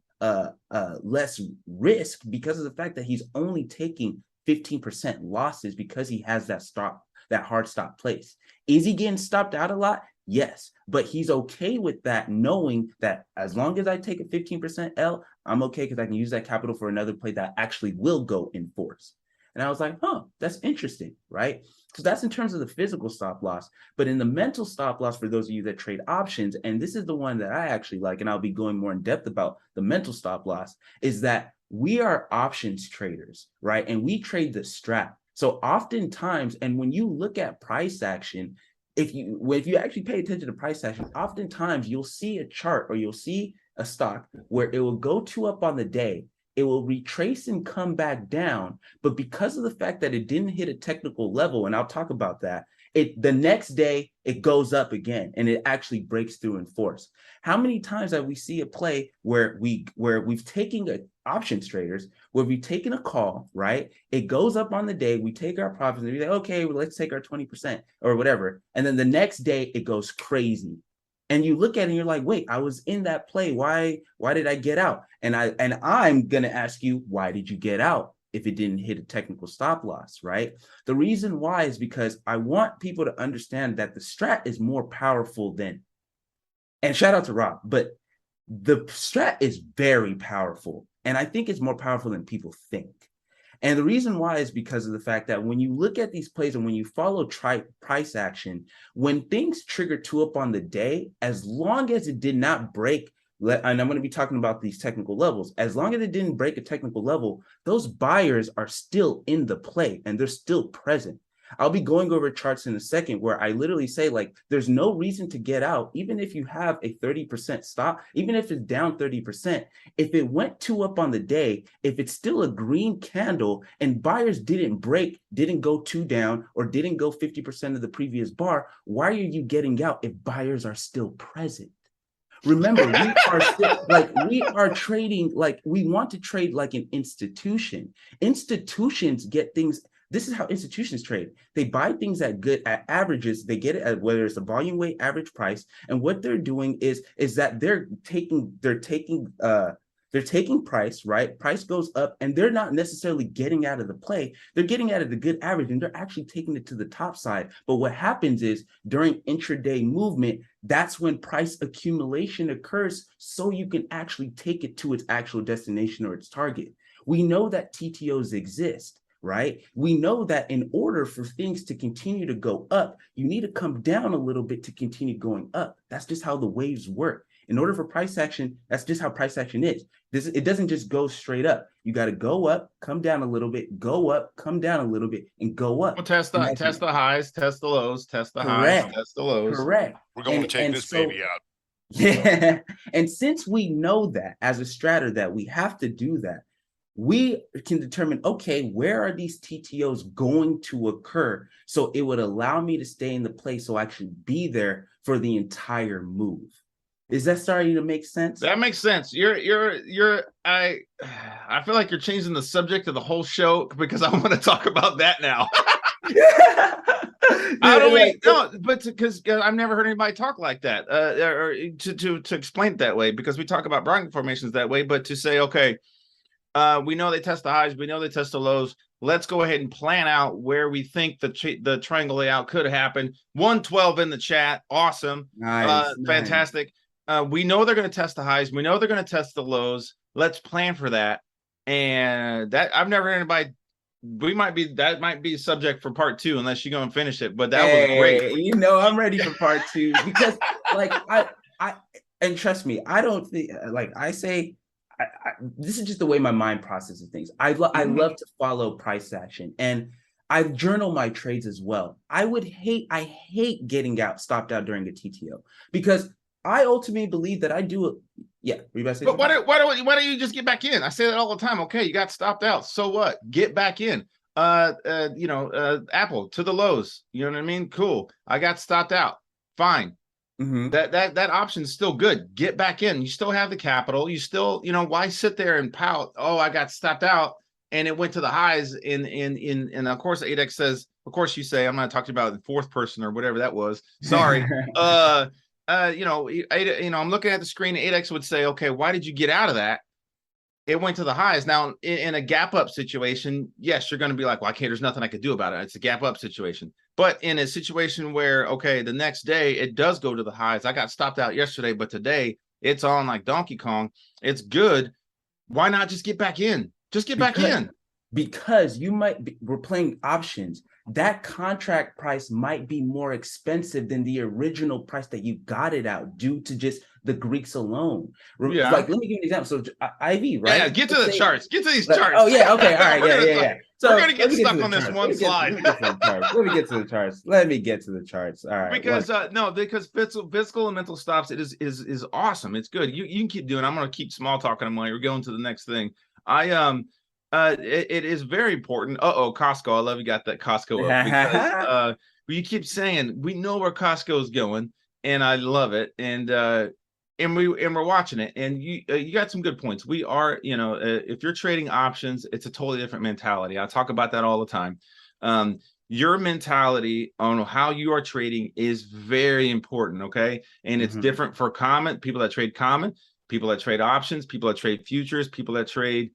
less risk because of the fact that he's only taking 15% losses because he has that hard stop place. Is he getting stopped out a lot? Yes, but he's okay with that, knowing that as long as I take a 15% L, I'm okay because I can use that capital for another play that actually will go in force. And I was like, huh, that's interesting, right? So that's in terms of the physical stop loss. But in the mental stop loss, for those of you that trade options, and this is the one that I actually like, and I'll be going more in depth about the mental stop loss, is that we are options traders, right? And we trade the Strat. So oftentimes, and when you look at price action, if you actually pay attention to price action, oftentimes you'll see a chart or you'll see a stock where it will go 2 up on the day. It will retrace and come back down. But because of the fact that it didn't hit a technical level, and I'll talk about that, the next day it goes up again and it actually breaks through in force. How many times have we see a play where we've taken options traders, where we've taken a call, right? It goes up on the day, we take our profits and we say, okay, well, let's take our 20% or whatever. And then the next day it goes crazy. And you look at it and you're like, wait, I was in that play. Why did I get out? And I'm going to ask you, why did you get out if it didn't hit a technical stop loss, right? The reason why is because I want people to understand that the Strat is more powerful than, and shout out to Rob, but the Strat is very powerful. And I think it's more powerful than people think. And the reason why is because of the fact that when you look at these plays and when you follow price action, when things trigger 2 up on the day, as long as it did not break, and I'm going to be talking about these technical levels, as long as it didn't break a technical level, those buyers are still in the play and they're still present. I'll be going over charts in a second where I literally say, like, there's no reason to get out, even if you have a 30% stop, even if it's down 30%. If it went 2 up on the day, if it's still a green candle and buyers didn't go 2 down, or didn't go 50% of the previous bar, why are you getting out if buyers are still present? Remember, we are trading like we want to trade like an institution. Institutions get things. This is how institutions trade. They buy things at averages. They get it at whether it's a volume weight average price. And what they're doing is that they're taking price, right? Price goes up and they're not necessarily getting out of the play. They're getting out of the good average and they're actually taking it to the top side. But what happens is during intraday movement, that's when price accumulation occurs so you can actually take it to its actual destination or its target. We know that TTOs exist, right? We know that in order for things to continue to go up, you need to come down a little bit to continue going up. That's just how the waves work. In order for price action, that's just how price action is. It doesn't just go straight up. You got to go up, come down a little bit, go up, come down a little bit, and go up. Well, test the highs, test the lows, test the highs, test the lows. Correct. We're going to take this baby out. Yeah. And since we know that as a stratter that we have to do that, we can determine, okay, where are these TTOs going to occur? So it would allow me to stay in the play so I can be there for the entire move. Is that starting to make sense? That makes sense. I feel like you're changing the subject of the whole show because I want to talk about that now. Because I've never heard anybody talk like that, or to explain it that way, because we talk about bargaining formations that way, but to say, okay, we know they test the highs, we know they test the lows. Let's go ahead and plan out where we think the triangle layout could happen. 112 in the chat. Awesome. Nice. Fantastic. We know they're going to test the highs. We know they're going to test the lows. Let's plan for that. And that I've never heard anybody. That might be subject for part 2 unless you go and finish it. But that was great. You know, I'm ready for part 2 because, like, I and trust me, I don't think like I say. This is just the way my mind processes things. I love to follow price action, and I journal my trades as well. I hate getting stopped out during a TTO because I ultimately believe that I do it. Yeah, but why don't you just get back in? I say that all the time. Okay, you got stopped out. So what? Get back in. Apple to the lows. You know what I mean? Cool. I got stopped out. Fine. Mm-hmm. That option is still good. Get back in. You still have the capital. You still, why sit there and pout? Oh, I got stopped out, and it went to the highs. And of course, Adex says. Of course, you say I'm not talking about the fourth person or whatever that was. Sorry. I'm looking at the screen. Adex would say, okay, why did you get out of that? It went to the highs. Now, in a gap up situation, yes, you're going to be like, well, okay, there's nothing I could do about it. It's a gap up situation. But in a situation where, okay, the next day it does go to the highs. I got stopped out yesterday, but today it's on like Donkey Kong. It's good. Why not just get back in? Just get back in. Because we're playing options. That contract price might be more expensive than the original price that you got it out due to just the Greeks alone. Yeah. Like, let me give you an example. So IV, right? Yeah, get to the charts. Get to these charts. Oh, yeah. Okay. All right. Yeah. So we're going to get stuck on this one slide. Let me get to the charts. Let me get to the charts. All right. Because physical and mental stops, it is awesome. It's good. You can keep doing it. I'm going to keep small talking them while you're going to the next thing. It is very important. Costco. I love you got that Costco up because you keep saying we know where Costco is going, and I love it. And we're watching it, and you got some good points. We are, if you're trading options, it's a totally different mentality. I talk about that all the time. Your mentality on how you are trading is very important. Okay, and it's different for people that trade common, people that trade options, people that trade futures, people that trade.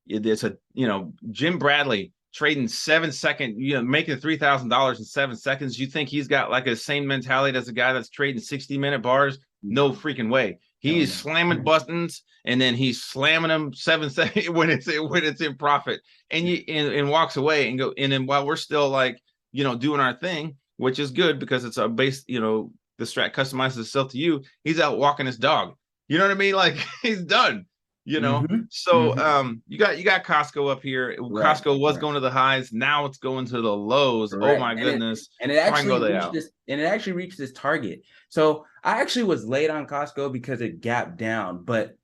It's Jim Bradley trading 7 second, making $3,000 in 7 seconds. You think he's got like the same mentality as a guy that's trading 60-minute bars? No freaking way. He's slamming buttons and then he's slamming them 7 seconds when it's in profit, and walks away and go. And then while we're still like doing our thing, which is good because it's a base. The strat customizes itself to you. He's out walking his dog. You know what I mean? Like he's done. So you got Costco up here. Right, Costco was going to the highs. Now it's going to the lows. Correct. Oh my goodness. And it actually reached this target. So I actually was late on Costco because it gapped down, but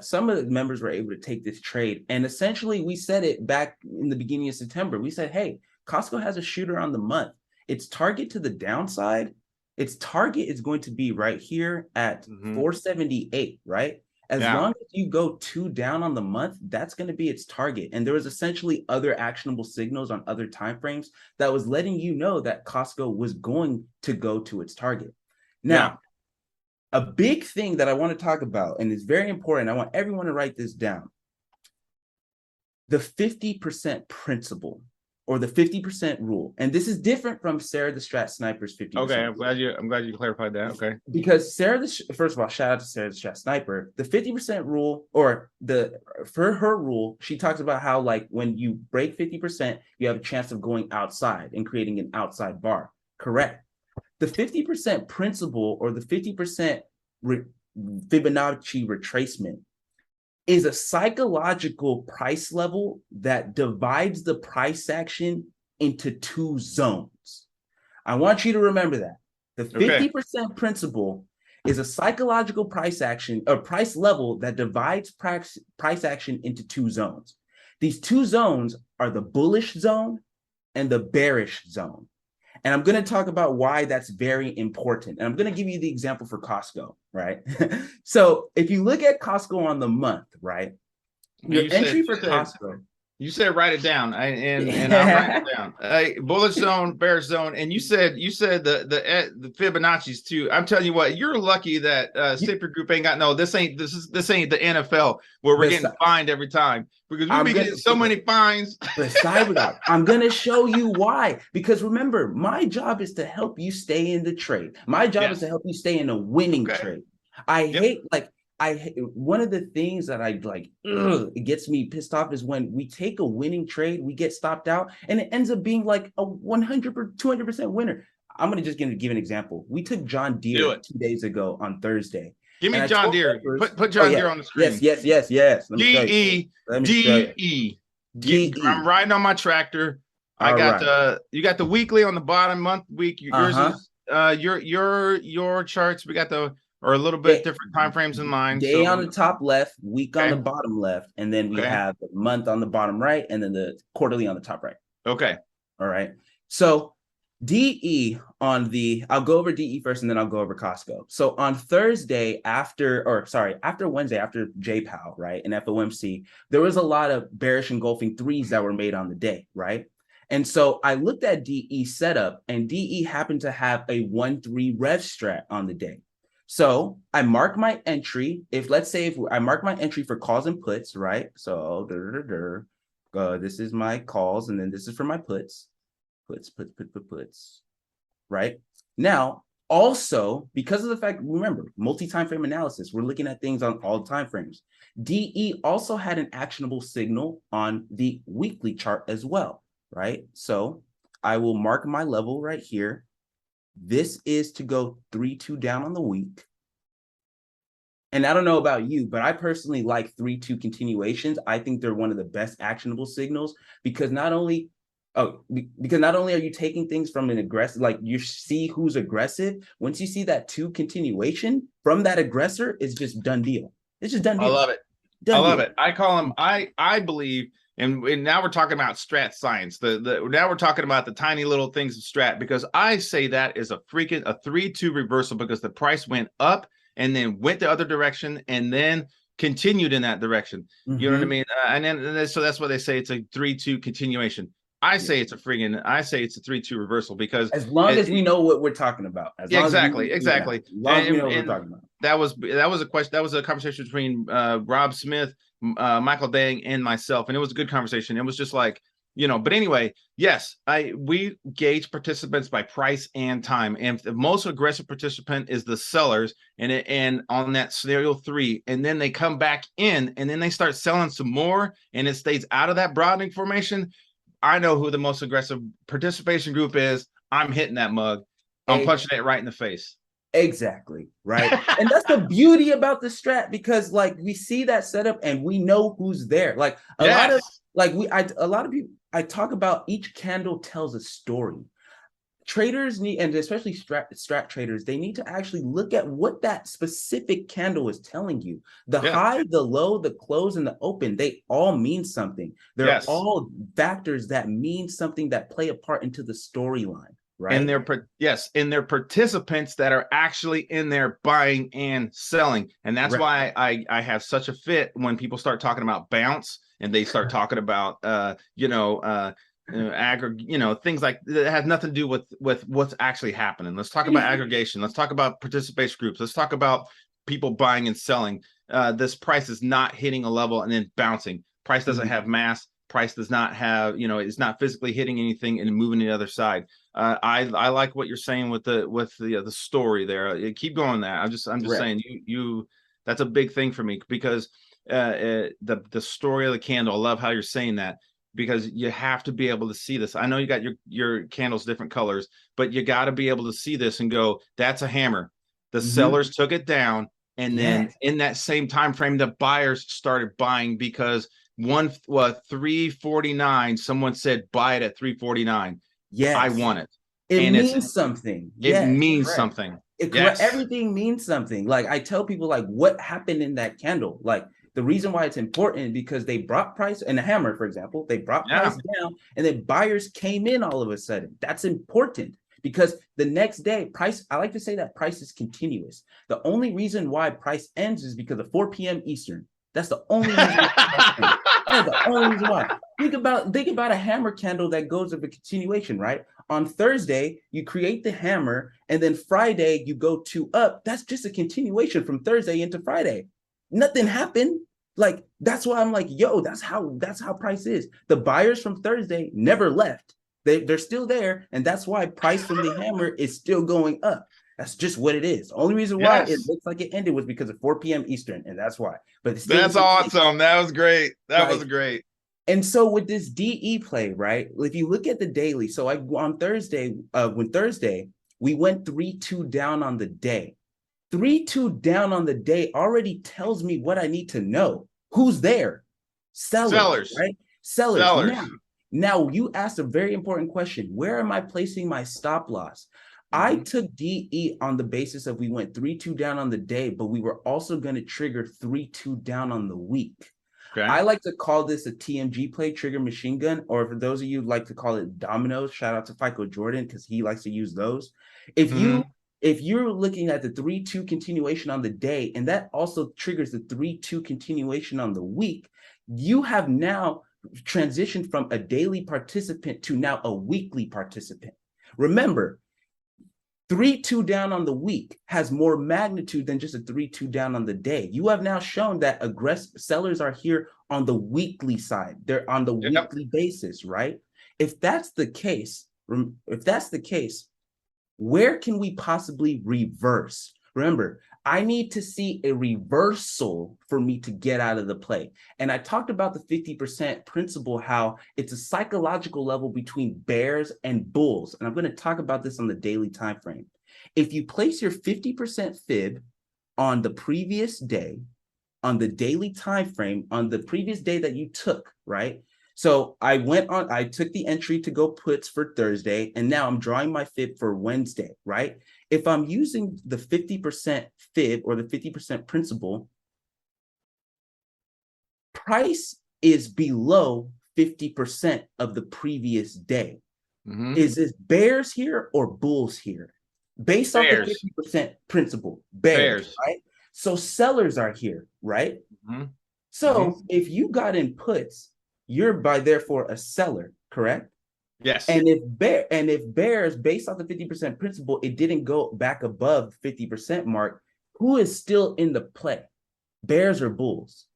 some of the members were able to take this trade. And essentially we said it back in the beginning of September. We said, hey, Costco has a shooter on the month. Its target to the downside its target is going to be right here at 478, right? As long as you go 2 down on the month, that's going to be its target. And there was essentially other actionable signals on other time frames that was letting you know that Costco was going to go to its target. Now, a big thing that I want to talk about, and it's very important, I want everyone to write this down. The 50% principle, or the 50% rule. And this is different from Sarah the Strat Sniper's 50%. Okay, I'm glad you clarified that. Okay. Because first of all, shout out to Sarah the Strat Sniper. The 50% rule, or for her rule, she talks about how like when you break 50%, you have a chance of going outside and creating an outside bar. Correct. The 50% principle, or the 50% Fibonacci retracement, is a psychological price level that divides the price action into 2 zones. I want you to remember that. The 50% principle is a psychological price action, or price level that divides price action into 2 zones. These 2 zones are the bullish zone and the bearish zone. And I'm going to talk about why that's very important. And I'm going to give you the example for Costco, right? So if you look at Costco on the month, right? Your entry for Costco. You said write it down, and I'll write it down. Bullish zone, bearish zone, and you said the Fibonacci's too. I'm telling you what, you're lucky that Sipper Group ain't got this ain't the NFL where we're getting fined every time, because we've been getting so many fines. I'm gonna show you why. Because remember, my job is to help you stay in the trade. My job is to help you stay in a winning trade. One of the things that I like, it gets me pissed off is when we take a winning trade, we get stopped out, and it ends up being like a 100 or 200% winner. I'm going to just give an example. We took John Deere 2 days ago on Thursday. Give me John Deere. Put John Deere on the screen. Yes. DE. I'm riding on my tractor. You got the weekly on the bottom, month, week. Yours is your charts. We got or a little bit different time frames in mine. Day on the top left, week on the bottom left, and then we have the month on the bottom right, and then the quarterly on the top right. Okay. All right. So DE I'll go over DE first, and then I'll go over Costco. So on Thursday, after Wednesday, after JPOW, right, and FOMC, there was a lot of bearish engulfing threes that were made on the day, right? And so I looked at DE setup, and DE happened to have a 1-3 rev strat on the day. So I mark my entry. If I mark my entry for calls and puts, right? So this is my calls, and then this is for my puts. Puts. Right? Now, also, because of the fact, remember, multi-time frame analysis, we're looking at things on all time frames. DE also had an actionable signal on the weekly chart as well, right? So I will mark my level right here. This is to go 3-2 down on the week. And I don't know about you, but I personally like 3-2 continuations. I think they're one of the best actionable signals, because not only are you taking things from an aggressive, like you see who's aggressive. Once you see that 2 continuation from that aggressor, it's just done deal. It's just done deal. I love it. I love it. I call them, I believe, and now we're talking about strat science. Now we're talking about the tiny little things of strat, because I say that is a 3-2 reversal, because the price went up and then went the other direction and then continued in that direction. You know what I mean? And so that's why they say it's a 3-2 continuation. I say it's a 3-2 reversal, because as long as we know what we're talking about. Exactly. As long as we know what we're talking about. That was a question. That was a conversation between Rob Smith, Michael Dang, and myself, and it was a good conversation. It was just like, but anyway, yes, we gauge participants by price and time, and the most aggressive participant is the sellers, and on that scenario 3, and then they come back in, and then they start selling some more, and it stays out of that broadening formation. I know who the most aggressive participation group is. I'm hitting that mug. I'm punching it right in the face. Exactly. Right. And that's the beauty about the strat, because like we see that setup and we know who's there. Like a lot of people, I talk about each candle tells a story. Traders need, and especially strat traders, they need to actually look at what that specific candle is telling you. The high, the low, the close, and the open, they all mean something. They're all factors that mean something, that play a part into the storyline, right? And they're participants that are actually in there buying and selling. And that's why I have such a fit when people start talking about bounce and they start talking about things like that have nothing to do with what's actually happening. Let's talk about aggregation. Let's talk about participation groups. Let's talk about people buying and selling. This price is not hitting a level and then bouncing. Price doesn't have mass. Price does not have, it's not physically hitting anything and moving to the other side. I like what you're saying with the story there. Keep going there. I'm just saying you that's a big thing for me because the story of the candle. I love how you're saying that because you have to be able to see this. I know you got your candles different colors, but you got to be able to see this and go, that's a hammer. The sellers took it down, and then in that same time frame, the buyers started buying because 349. Someone said buy it at 349. Yes, I want it. It means something. It means something. Everything means something. Like I tell people, like what happened in that candle. Like the reason why it's important because they brought price and a hammer, for example, they brought price down, and then buyers came in all of a sudden. That's important because the next day price. I like to say that price is continuous. The only reason why price ends is because of 4 p.m. Eastern. That's the only reason. That's the only reason why. Think about a hammer candle that goes of a continuation, right? On Thursday, you create the hammer, and then Friday you go 2 up. That's just a continuation from Thursday into Friday. Nothing happened. Like that's why I'm like, yo, that's how price is. The buyers from Thursday never left. They're still there, and that's why price from the hammer is still going up. That's just what it is. The only reason why it looks like it ended was because of 4 p.m. Eastern, and that's why. But it's that's awesome. That was great. That was great. And so with this DE play, right? If you look at the daily, so on Thursday, we went 3-2 down on the day. 3-2 down on the day already tells me what I need to know. Who's there? Sellers. Right? Sellers. Now you asked a very important question. Where am I placing my stop loss? I took DE on the basis of we went 3-2 down on the day, but we were also going to trigger 3-2 down on the week. Okay. I like to call this a TMG play, trigger machine gun, or for those of you who like to call it dominoes, shout out to FICO Jordan because he likes to use those. If you're looking at the 3-2 continuation on the day, and that also triggers the 3-2 continuation on the week, you have now transitioned from a daily participant to now a weekly participant. Remember, 3-2 down on the week has more magnitude than just a 3-2 down on the day. You have now shown that aggressive sellers are here on the weekly side. They're on the weekly basis, right? If that's the case, where can we possibly reverse? Remember, I need to see a reversal for me to get out of the play. And I talked about the 50% principle, how it's a psychological level between bears and bulls. And I'm going to talk about this on the daily time frame. If you place your 50% fib on the previous day, on the daily time frame, on the previous day that you took, right? So I took the entry to go puts for Thursday, and now I'm drawing my fib for Wednesday, right? If I'm using the 50% fib or the 50% principle, price is below 50% of the previous day. Is this bears here or bulls here? Based on the 50% principle, bears, right? So sellers are here, right? So if you got in puts, you're by therefore a seller, correct? Yes. And if bears, based on the 50% principle, it didn't go back above the 50% mark, who is still in the play? Bears or bulls?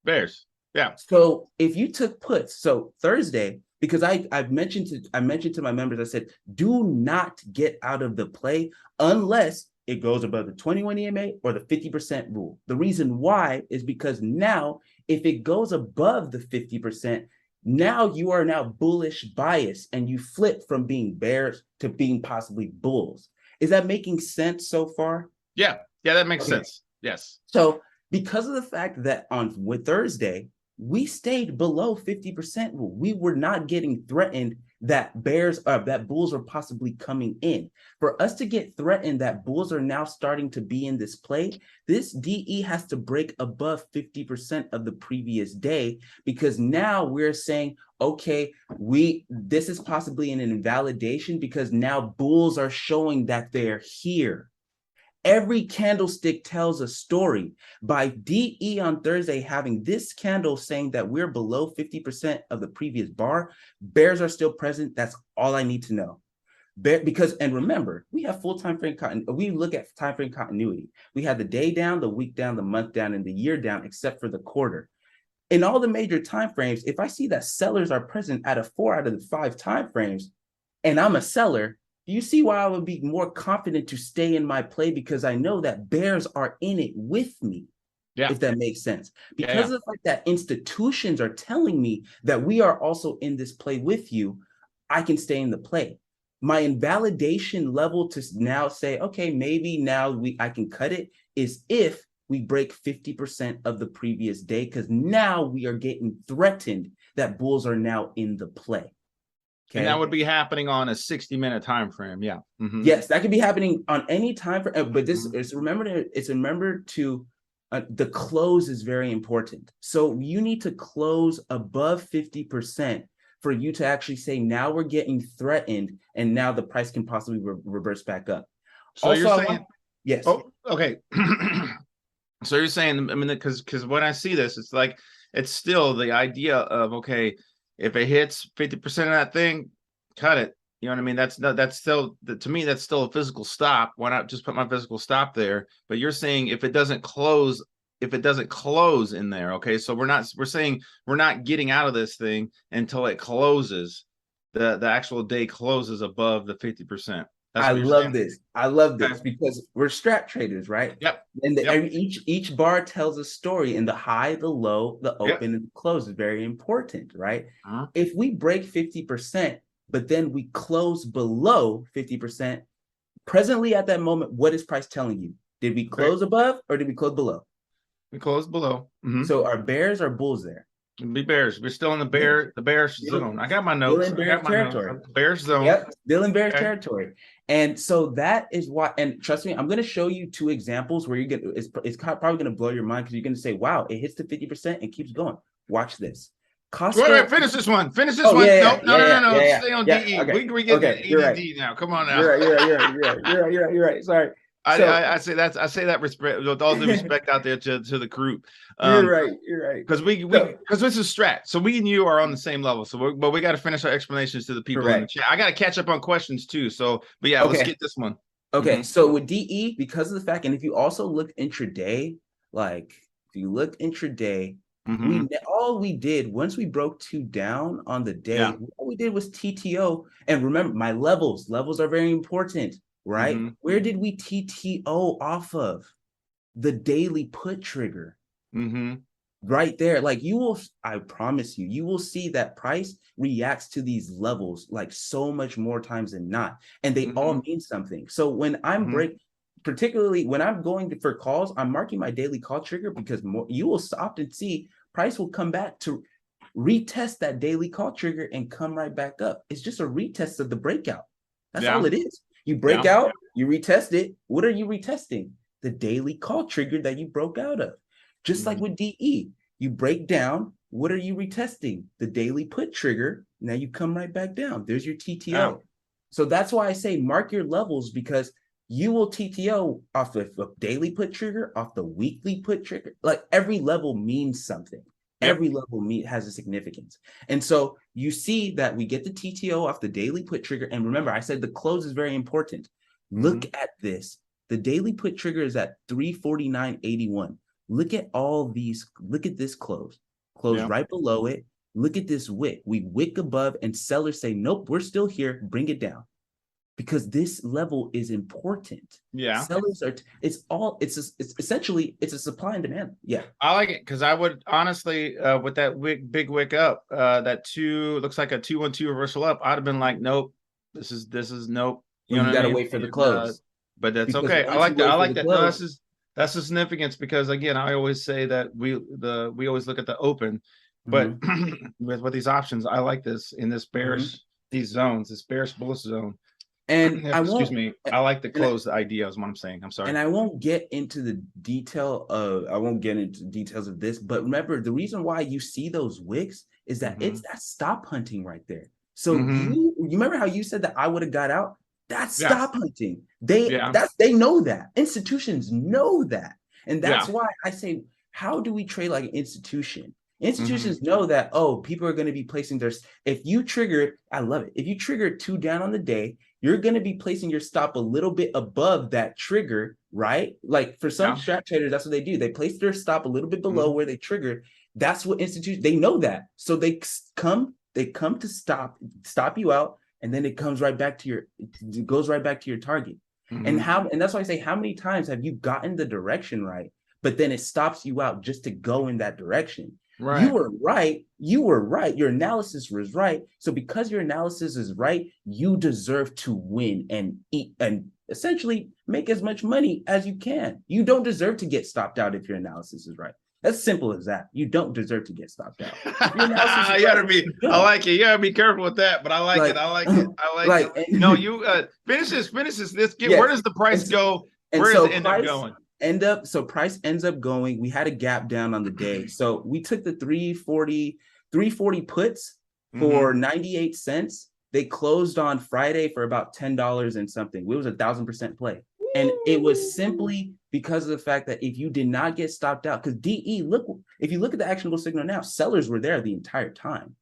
Bears. Yeah. So if you took puts, so Thursday, because I mentioned to my members, I said, do not get out of the play unless it goes above the 21 EMA or the 50% rule. The reason why is because now, if it goes above the 50%, now you are now bullish bias and you flip from being bears to being possibly bulls. Is that making sense so far? Yeah, that makes sense. Yes. So because of the fact that with Thursday, we stayed below 50% rule. We were not getting threatened that bulls are possibly coming in. For us to get threatened that bulls are now starting to be in this play, this DE has to break above 50% of the previous day, because now we're saying, okay, this is possibly an invalidation because now bulls are showing that they're here. Every candlestick tells a story. By DE on Thursday having this candle saying that we're below 50% of the previous bar, bears are still present. That's all I need to know. And remember, we have full time frame we look at time frame continuity. We had the day down, the week down, the month down, and the year down, except for the quarter. In all the major time frames, if I see that sellers are present at 4 out of the 5 time frames, and I'm a seller, do you see why I would be more confident to stay in my play? Because I know that bears are in it with me. Yeah. If that makes sense. Because of the fact that institutions are telling me that we are also in this play with you, I can stay in the play. My invalidation level to now say, okay, maybe now I can cut it, is if we break 50% of the previous day, because now we are getting threatened that bulls are now in the play. Okay. And that would be happening on a 60-minute time frame. Yeah. Mm-hmm. Yes, that could be happening on any time frame. But this is remember to the close is very important. So you need to close above 50% for you to actually say, now we're getting threatened, and now the price can possibly reverse back up. So also, you're saying, yes. Oh, okay. So you're saying, I mean, because when I see this, it's like, it's still the idea of, okay, if it hits 50% of that thing, cut it. You know what I mean? That's still, to me, that's still a physical stop. Why not just put my physical stop there? But you're saying if it doesn't close in there, okay, so we're saying we're not getting out of this thing until it closes, the actual day closes above the 50%. I love this. I love this because we're strat traders, right? Yep. And each bar tells a story, and the high, the low, the open, and the close is very important, right? If we break 50%, but then we close below 50%, presently at that moment, what is price telling you? Did we close above or did we close below? We closed below. So are bears or bulls there? It'd be bears. We're still in the bear zone. I got my notes. Still in bear territory. Bear zone. Yep, still in bear territory. And so that is why, and trust me, I'm going to show you 2 examples where it's probably going to blow your mind, because you're going to say, wow, it hits to 50% and keeps going. Watch this. Wait, finish this one. Finish this one. No. Stay on DE. Okay. We get the ADD now. Come on now. You're right. Sorry. I say that with all due respect out there to the group. You're right. Because because this is Strat, so we and you are on the same level. So but we got to finish our explanations to the people in the chat. I got to catch up on questions too. So, but yeah, let's get this one. Okay, so with DE, because of the fact, and if you also look intraday, all we did once we broke 2 down on the day, all we did was TTO. And remember, my levels are very important. Right? Where did we TTO off of? The daily put trigger. Right there. Like I promise you will see that price reacts to these levels like so much more times than not. And they all mean something. So when I'm particularly when I'm going for calls, I'm marking my daily call trigger, because you will often see price will come back to retest that daily call trigger and come right back up. It's just a retest of the breakout. That's all it is. You break out, you retest it. What are you retesting? The daily call trigger that you broke out of. Just like with DE, you break down. What are you retesting? The daily put trigger. Now you come right back down. There's your TTO. So that's why I say mark your levels, because you will TTO off the daily put trigger, off the weekly put trigger. Like every level means something. Every level has a significance. And so you see that we get the TTO off the daily put trigger. And remember, I said the close is very important. Look at this. The daily put trigger is at 349.81. Look at all these. Look at this close. Right below it. Look at this wick. We wick above, and sellers say, nope, we're still here. Bring it down. Because this level is important. Sellers are, it's essentially a supply and demand. I like it, because I would honestly, with that big wick up, that 2 looks like a 2-1-2 reversal up, I'd have been like, nope, this is nope. You got to wait for the close. But that's okay. I like that. No, that's the significance, because again, I always say that we always look at the open, but with these options, I like this in this bearish These zones, this bearish bullish zone. And I won't, excuse me. I like to close the idea is what I'm saying. I'm sorry. And I won't get into the details of this, but remember the reason why you see those wicks is that it's that stop hunting right there. So you remember how you said that I would have got out? That's stop hunting. They know that. Institutions know that. And that's why I say, how do we trade like an institution? Institutions know that, oh, people are going to be placing their, if you trigger, I love it. If you trigger 2 down on the day, you're going to be placing your stop a little bit above that trigger, right? Like for some strat traders, that's what they do. They place their stop a little bit below where they triggered. That's what institutions, they know that. So they come to stop you out, and then it goes right back to your target. And that's why I say, how many times have you gotten the direction right, but then it stops you out just to go in that direction? Right. You were right. Your analysis was right. So because your analysis is right, you deserve to win and eat and essentially make as much money as you can. You don't deserve to get stopped out if your analysis is right. As simple as that. You don't deserve to get stopped out. I like it. You gotta be careful with that, but I like it. No, you finish this. Where does the price go? Where does it end up going? Price ends up going, we had a gap down on the day. So we took the 340 puts for 98 cents. They closed on Friday for about $10 and something. It was 1,000% play. And it was simply because of the fact that if you did not get stopped out, because DE, if you look at the actionable signal now, sellers were there the entire time.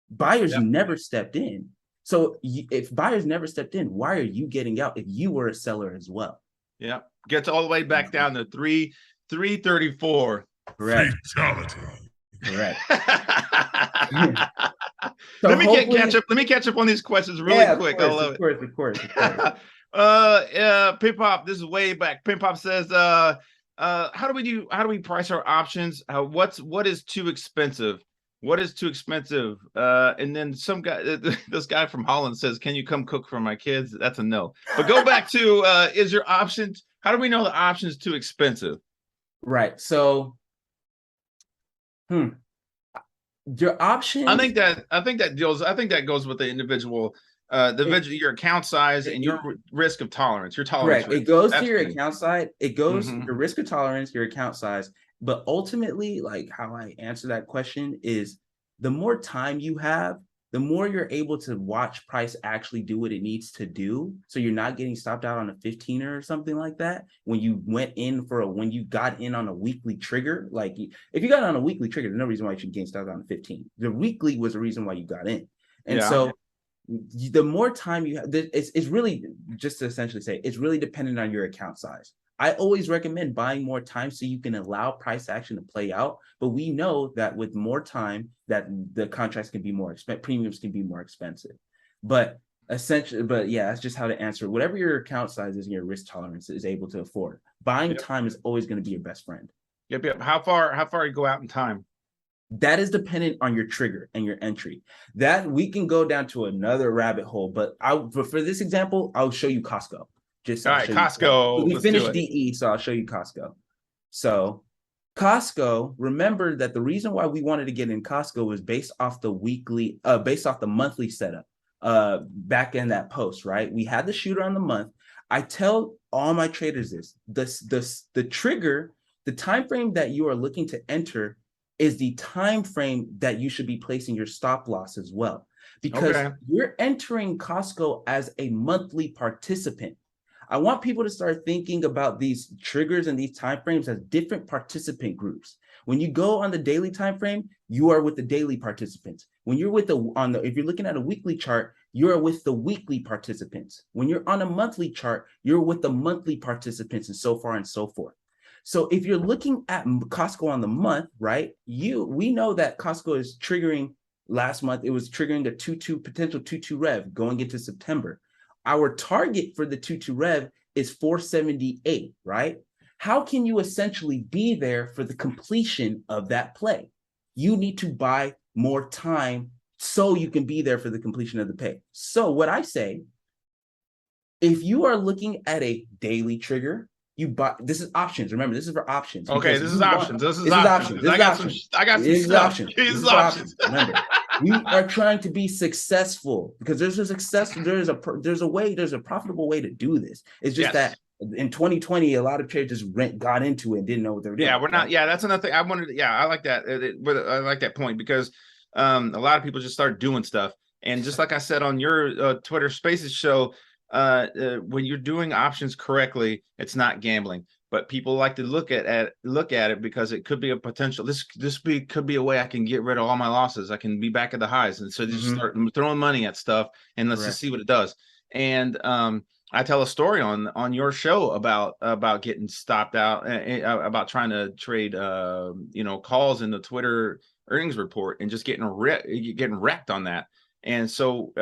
Buyers never stepped in. So if buyers never stepped in, why are you getting out if you were a seller as well? Yeah, gets all the way back down to 334. Correct. Fatality. Correct. So let me catch up on these questions really quick. I love it. Of course. Pimp Pop, this is way back. Pimp Pop says, how do we price our options? What is too expensive? What is too expensive? And then this guy from Holland says, can you come cook for my kids? That's a no. But go back to, is your options, how do we know the option is too expensive? Right. So, your option. I think that goes with the individual, your account size and your risk of tolerance, your tolerance. Correct. It goes to your account size. It goes your risk of tolerance, your account size. But ultimately, like how I answer that question is the more time you have, the more you're able to watch price actually do what it needs to do. So you're not getting stopped out on a 15er or something like that. When you when you got in on a weekly trigger, like if you got on a weekly trigger, there's no reason why you should get stopped out on a 15. The weekly was the reason why you got in. And so the more time you have, it's really, just to essentially say, it's really dependent on your account size. I always recommend buying more time so you can allow price action to play out. But we know that with more time, that the contracts can be more expensive, premiums can be more expensive. But that's just how to answer. Whatever your account size is and your risk tolerance is able to afford, buying time is always going to be your best friend. Yep. How far you go out in time? That is dependent on your trigger and your entry. That we can go down to another rabbit hole. But for this example, I'll show you Costco. All right, Costco. We finished DE, so I'll show you Costco. So Costco, remember that the reason why we wanted to get in Costco was based off the monthly setup back in that post, right? We had the shooter on the month. I tell all my traders the trigger, the time frame that you are looking to enter is the time frame that you should be placing your stop loss as well. Because you're entering Costco as a monthly participant. I want people to start thinking about these triggers and these timeframes as different participant groups. When you go on the daily time frame, you are with the daily participants. When you're if you're looking at a weekly chart, you're with the weekly participants. When you're on a monthly chart, you're with the monthly participants, and so far and so forth. So if you're looking at Costco on the month, right? We know that Costco is triggering. Last month, it was triggering a potential 2-2 rev going into September. Our target for the 2-2 rev is 478, right? How can you essentially be there for the completion of that play? You need to buy more time so you can be there for the completion of the play. So what I say, if you are looking at a daily trigger, you buy. This is options. Remember, this is for options. Okay, this is options. This is options. I got some options. Remember, We are trying to be successful because there's a profitable way to do this. It's just that in 2020, a lot of traders got into it and didn't know what they were doing. Yeah, we're not. Yeah, that's another thing. I wanted. Yeah, I like that. I like that point because a lot of people just start doing stuff. And just like I said on your Twitter Spaces show, when you're doing options correctly, it's not gambling. But people like to look at it because it could be a potential. Could be a way I can get rid of all my losses. I can be back at the highs, and so they just start throwing money at stuff and let's just see what it does. And I tell a story on your show about getting stopped out, about trying to trade calls in the Twitter earnings report and just getting wrecked on that. And so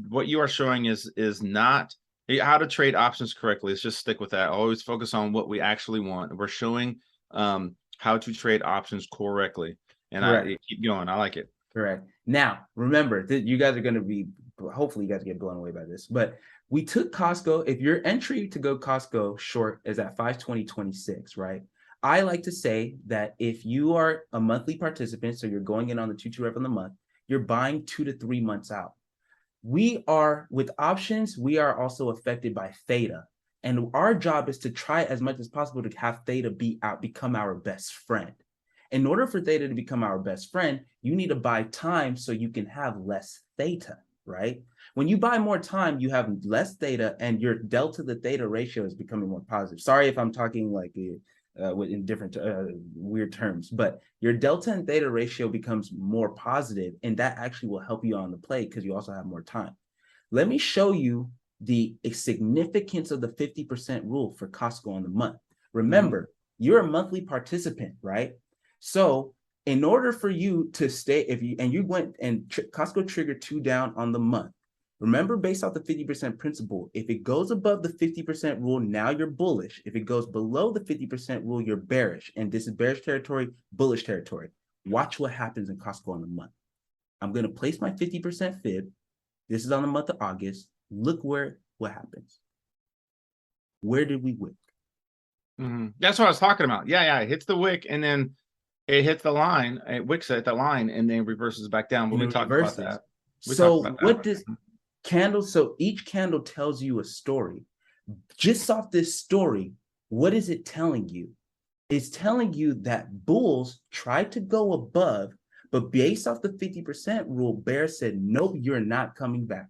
what you are showing is not how to trade options correctly. Let's just stick with that. Always focus on what we actually want. We're showing how to trade options correctly. And I keep going. I like it. Correct. Now, remember that you guys are going to be, hopefully you guys get blown away by this, but we took Costco. If your entry to go Costco short is at 520.26, right? I like to say that if you are a monthly participant, so you're going in on the 2-2 rep on the month, you're buying 2 to 3 months out. We are, with options, we are also affected by theta. And our job is to try as much as possible to have theta become our best friend. In order for theta to become our best friend, you need to buy time so you can have less theta, right? When you buy more time, you have less theta and your delta to theta ratio is becoming more positive. Sorry if I'm talking like in different weird terms, but your delta and theta ratio becomes more positive, and that actually will help you on the play because you also have more time. Let me show you the significance of the 50% rule for Costco on the month. Remember, you're a monthly participant, right? So in order for you to stay, you went and Costco triggered 2 down on the month. Remember, based off the 50% principle, if it goes above the 50% rule, now you're bullish. If it goes below the 50% rule, you're bearish. And this is bearish territory, bullish territory. Watch what happens in Costco on the month. I'm going to place my 50% fib. This is on the month of August. Look what happens. Where did we wick? That's what I was talking about. Yeah. It hits the wick and then it hits the line. It wicks at the line and then reverses back down. But we talked about that. So each candle tells you a story. Just off this story, what is it telling you? It's telling you that bulls tried to go above, but based off the 50% rule, bear said, nope, you're not coming back.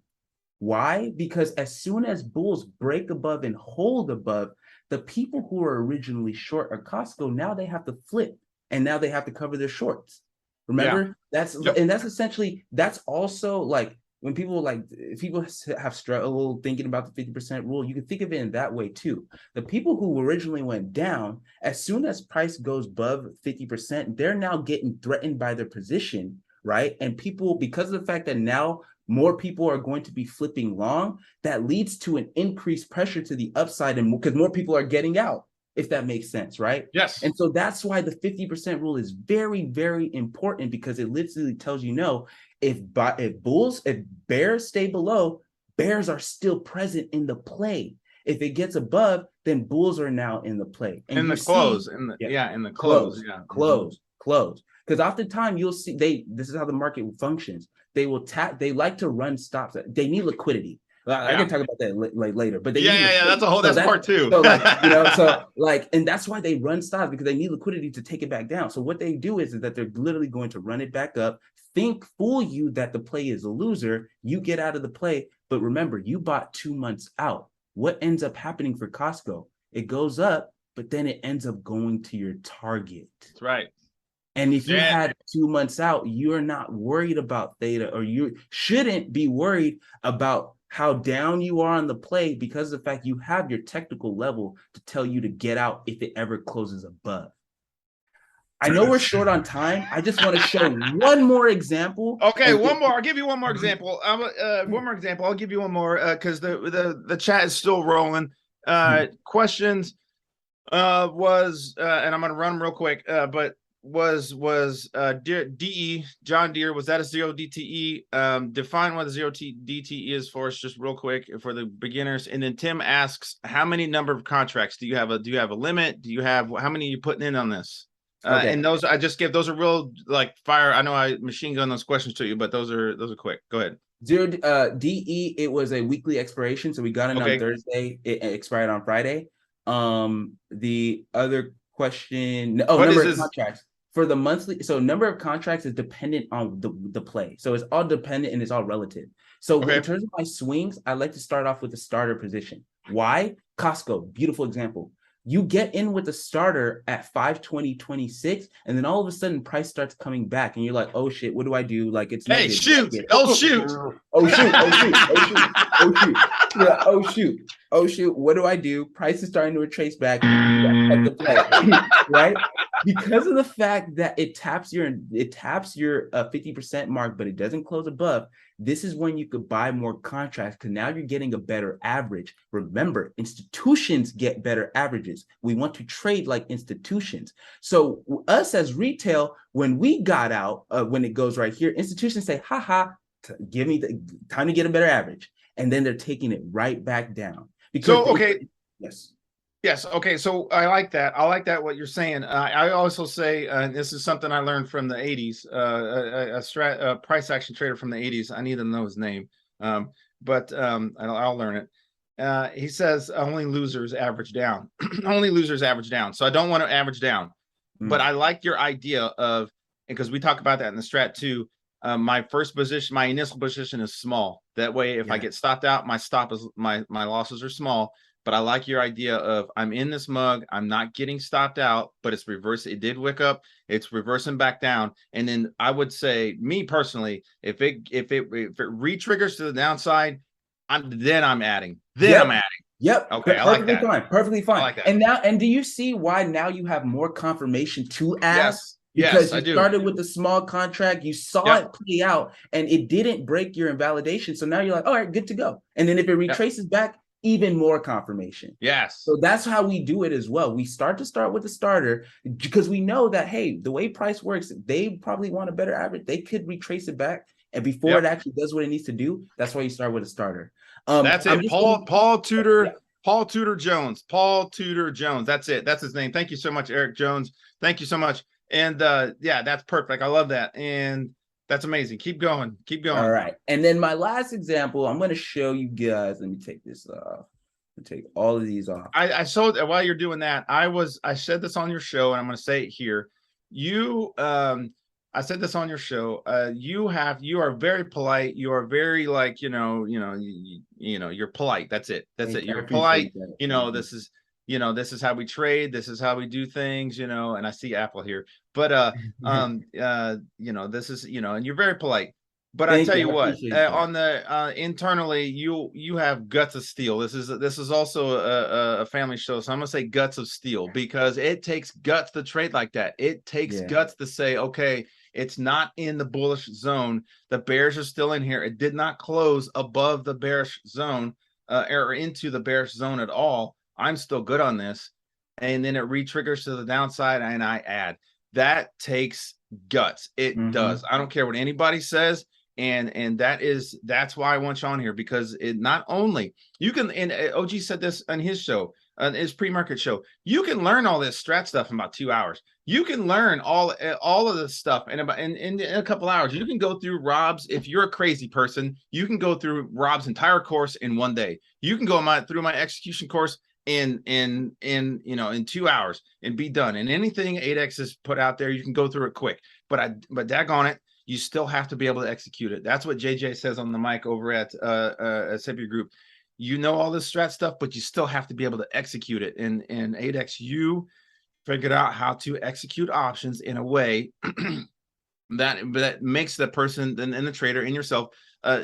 Why? Because as soon as bulls break above and hold above, the people who were originally short at Costco, now they have to flip and now they have to cover their shorts. Remember? And that's also like, when people have struggled thinking about the 50% rule, you can think of it in that way too. The people who originally went down, as soon as price goes above 50%, they're now getting threatened by their position, right? And people, because of the fact that now more people are going to be flipping long, that leads to an increased pressure to the upside, and because more people are getting out, if that makes sense, right? Yes. And so that's why the 50% rule is very, very important, because it literally tells you, no, if bears stay below, bears are still present in the play. If it gets above, then bulls are now in the play. And in the close. Close. Because oftentimes you'll see this is how the market functions. They like to run stops. They need liquidity. I can talk about that later, but that's part two. And that's why they run stops, because they need liquidity to take it back down. So what they do is that they're literally going to run it back up, fool you that the play is a loser, you get out of the play. But remember, you bought 2 months out. What ends up happening for Costco? It goes up, but then it ends up going to your target. That's right. And if you had 2 months out, you're not worried about theta, or you shouldn't be worried about how down you are on the play, because of the fact you have your technical level to tell you to get out if it ever closes above. I know we're short on time. I just want to show one more example. Okay, one more. I'll give you one more example. I'll give you one more because the chat is still rolling. Questions was and I'm going to run them real quick. But was DE John Deere, was that a 0 DTE? Define what a 0 DTE is for us, just real quick for the beginners. And then Tim asks, how many number of contracts do you have? Do you have a limit? How many are you putting in on this? Okay. And those I just give, those are real like fire. I know I machine gun those questions to you, but those are quick. Go ahead. Zero DE, it was a weekly expiration, so we got it on Thursday. It expired on Friday. The other question, number of contracts for the monthly. So number of contracts is dependent on the play. So it's all dependent and it's all relative. So in terms of my swings, I like to start off with the starter position. Why? Costco, beautiful example. You get in with a starter at 520.26, and then all of a sudden price starts coming back, and you're like, "Oh shit, what do I do?" Like it's hey, negative. shoot! Oh shoot! Oh shoot! Oh shoot! Oh shoot! Oh shoot! Yeah, oh shoot! Oh shoot! What do I do? Price is starting to retrace back. At the play, right? Because of the fact that it taps your 50% mark, but it doesn't close above. This is when you could buy more contracts because now you're getting a better average. Remember, institutions get better averages. We want to trade like institutions. So us as retail, when we got out, when it goes right here, institutions say, haha, give me the time to get a better average. And then they're taking it right back down. Because yes. Yes. Okay. So I like that. I like that what you're saying. I also say, this is something I learned from the 80s, a price action trader from the 80s. I need to know his name. But I'll learn it. He says only losers average down. Only losers average down. So I don't want to average down. But I like your idea of, because we talk about that in the strat too. My first position, my initial position is small. That way, if I get stopped out, my losses are small. But I like your idea of I'm in this mug, I'm not getting stopped out, but it's reverse. It did wick up, it's reversing back down. And then I would say, me personally, if it re-triggers to the downside, I'm adding. I'm adding. Yep. Okay. I like that. Perfectly fine. I like that. And do you see why now you have more confirmation to add? Yes. Because you started with a small contract, you saw it play out, and it didn't break your invalidation. So now you're like, all right, good to go. And then if it retraces back, even more confirmation. Yes. So that's how we do it as well. We start with the starter because we know that, hey, the way price works, they probably want a better average. They could retrace it back. And before it actually does what it needs to do, that's why you start with a starter. That's it. Paul Tudor Jones. That's it. That's his name. Thank you so much, Eric Jones. Thank you so much. And that's perfect. I love that. And that's amazing. Keep going. All right. And then my last example, I'm going to show you guys. Let me take this off. Take all of these off. I saw that while you're doing that. I said this on your show, and I'm going to say it here. I said this on your show. You are very polite. You are very you're polite. That's it. You're polite. This is how we trade. This is how we do things, and I see Apple here, but, this is, and you're very polite, but I tell you what, on the, internally, you have guts of steel. This is also a family show. So I'm going to say guts of steel because it takes guts to trade like that. It takes guts to say, okay, it's not in the bullish zone. The bears are still in here. It did not close above the bearish zone, or into the bearish zone at all. I'm still good on this. And then it re-triggers to the downside and I add. That takes guts. It does. I don't care what anybody says. And that's why I want you on here, because it not only you can, and OG said this on his show, his pre-market show, you can learn all this strat stuff in about 2 hours. You can learn all of this stuff in a couple hours. You can go through Rob's, if you're a crazy person, you can go through Rob's entire course in one day. You can go through my execution course in 2 hours and be done. And anything Adex has put out there, you can go through it quick. But daggone it, you still have to be able to execute it. That's what JJ says on the mic over at Sapir Group. You know all this strat stuff, but you still have to be able to execute it. And Adex, you figured out how to execute options in a way that makes the person and the trader and yourself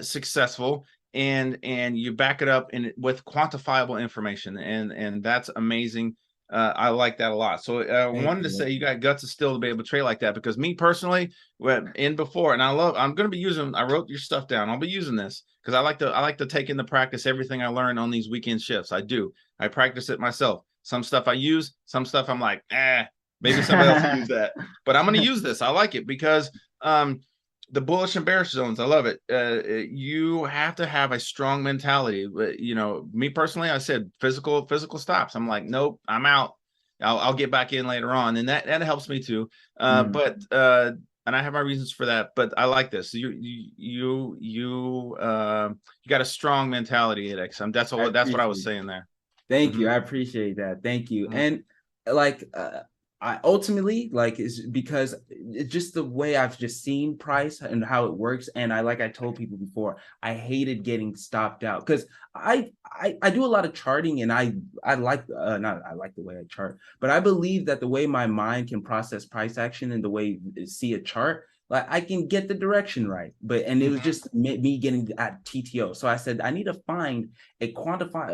successful. And you back it up with quantifiable information, and that's amazing. I like that a lot. So I wanted to say you got guts of steel to be able to trade like that, because me personally, and I'm going to be using, I wrote your stuff down. I'll be using this because I like to take into practice everything I learn on these weekend shifts. I practice it myself. Some stuff I use, some stuff I'm like, maybe somebody else will use that, but I'm going to use this. I like it because, the bullish and bearish zones, I love it. You have to have a strong mentality. Me personally, I said physical stops. I'm like, nope, I'm out. I'll get back in later on, and that helps me too. But and I have my reasons for that. But I like this. You got a strong mentality, Adex. That's what I was saying there. Thank you. I appreciate that. Thank you. And like I ultimately like is because it's just the way I've just seen price and how it works. And I told people before, I hated getting stopped out because I do a lot of charting, and I like not I like the way I chart, but I believe that the way my mind can process price action and the way see a chart, like I can get the direction right. But and it was just me getting at TTO. So I said I need to find a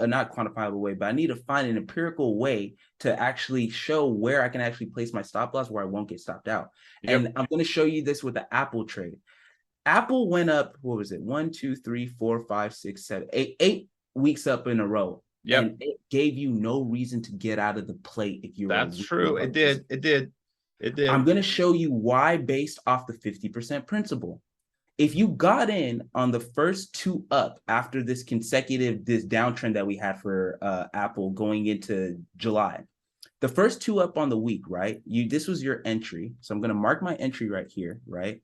not quantifiable way, but I need to find an empirical way to actually show where I can actually place my stop loss where I won't get stopped out. And I'm going to show you this with the Apple trade. Apple went up, what was it? 1, 2, 3, 4, 5, 6, 7, 8 weeks up in a row. Yep. And it gave you no reason to get out of the play if you were. That's true. It did. I'm going to show you why based off the 50% principle. If you got in on the first 2 up after this downtrend that we had for Apple going into July, the first 2 up on the week, right? This was your entry. So I'm going to mark my entry right here, right?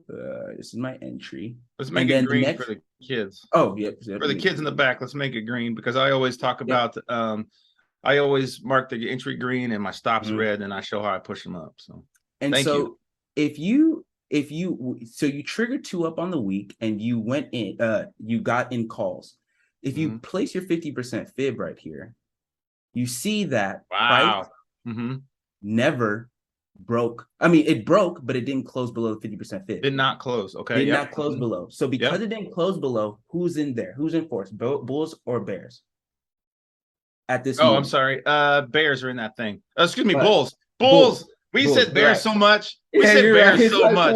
This is my entry. Let's make it green for the kids. Oh, yeah. For the kids in the back, let's make it green because I always talk about, I always mark the entry green and my stops red, and I show how I push them up. So, and thank you. If you triggered 2 up on the week and you went in, you got in calls. If you place your 50% fib right here, you see that price never broke. I mean, it broke, but it didn't close below the 50% fib. Did not close. Okay. Did not close below. So because it didn't close below, who's in there? Who's in force? Bulls or bears? At this moment. I'm sorry. Bears are in that thing. Excuse me, Bulls. We said bears so much. We said bears so much.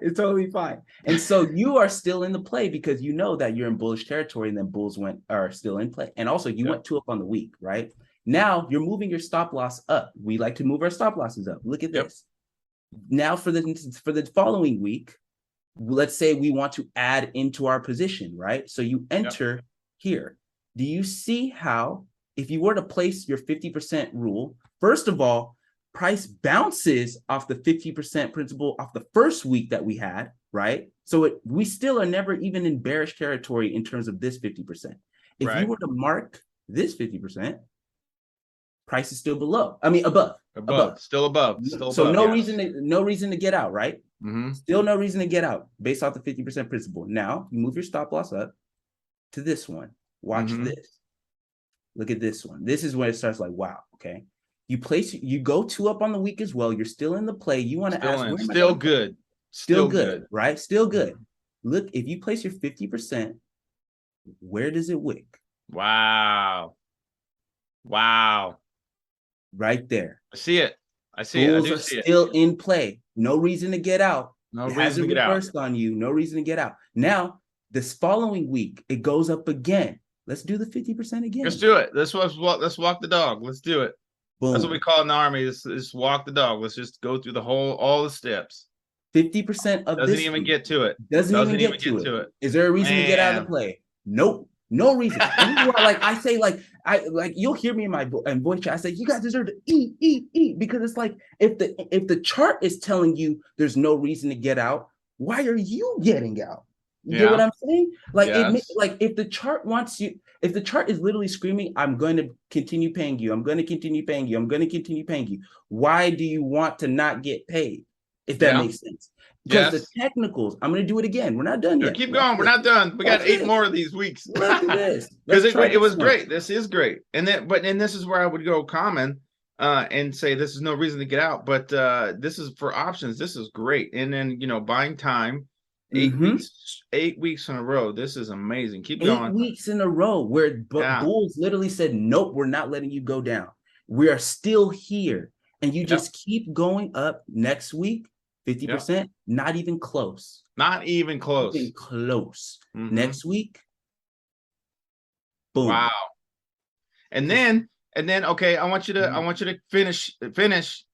It's totally fine. And so you are still in the play because you know that you're in bullish territory, and then bulls are still in play. And also you went 2 up on the week, right? Now you're moving your stop loss up. We like to move our stop losses up. Look at this. Now for the following week, let's say we want to add into our position, right? So you enter here. Do you see how if you were to place your 50% rule, first of all, price bounces off the 50% principle off the first week that we had, right? So we still are never even in bearish territory in terms of this 50%. If you were to mark this 50%, price is still below. I mean, above. Still above. So no reason to get out, right? Still no reason to get out based off the 50% principle. Now you move your stop loss up to this one. Watch this. Look at this one. This is where it starts like, wow, okay. You go 2 up on the week as well. You're still in the play. You want to ask, still good. Still good, right? Still good. Look, if you place your 50%, where does it wick? Wow. Right there. I see it. Bulls are still in play. No reason to get out. No reason to get out. On you. No reason to get out. Now, this following week, it goes up again. Let's do the 50% again. Let's do it. Let's walk the dog. Let's do it. Boom. That's what we call it in the army. Is walk the dog. Let's just go through all the steps. 50% of doesn't even get to it. Doesn't even get to it. Is there a reason to get out of the play? Nope. No reason. I say, you'll hear me in my voice chat. I say, you guys deserve to eat, because it's like if the chart is telling you there's no reason to get out, why are you getting out? You get what I'm saying? If the chart wants you, if the chart is literally screaming, I'm going to continue paying you. I'm going to continue paying you. I'm going to continue paying you. Why do you want to not get paid? If that makes sense. Because the technicals, I'm going to do it again. We're not done yet. Keep going. We're not done. We got 8 more of these weeks. Look at this. Because it was great. This is great. And this is where I would go common and say this is no reason to get out. But this is for options. This is great. And then, buying time. 8 weeks in a row. This is amazing. Keep going. 8 weeks in a row where bulls literally said, nope, we're not letting you go down. We are still here. And you just keep going up next week, 50%, not even close. Not even close. Not even close. Next week, boom. Wow. And then, okay, I want you to finish. And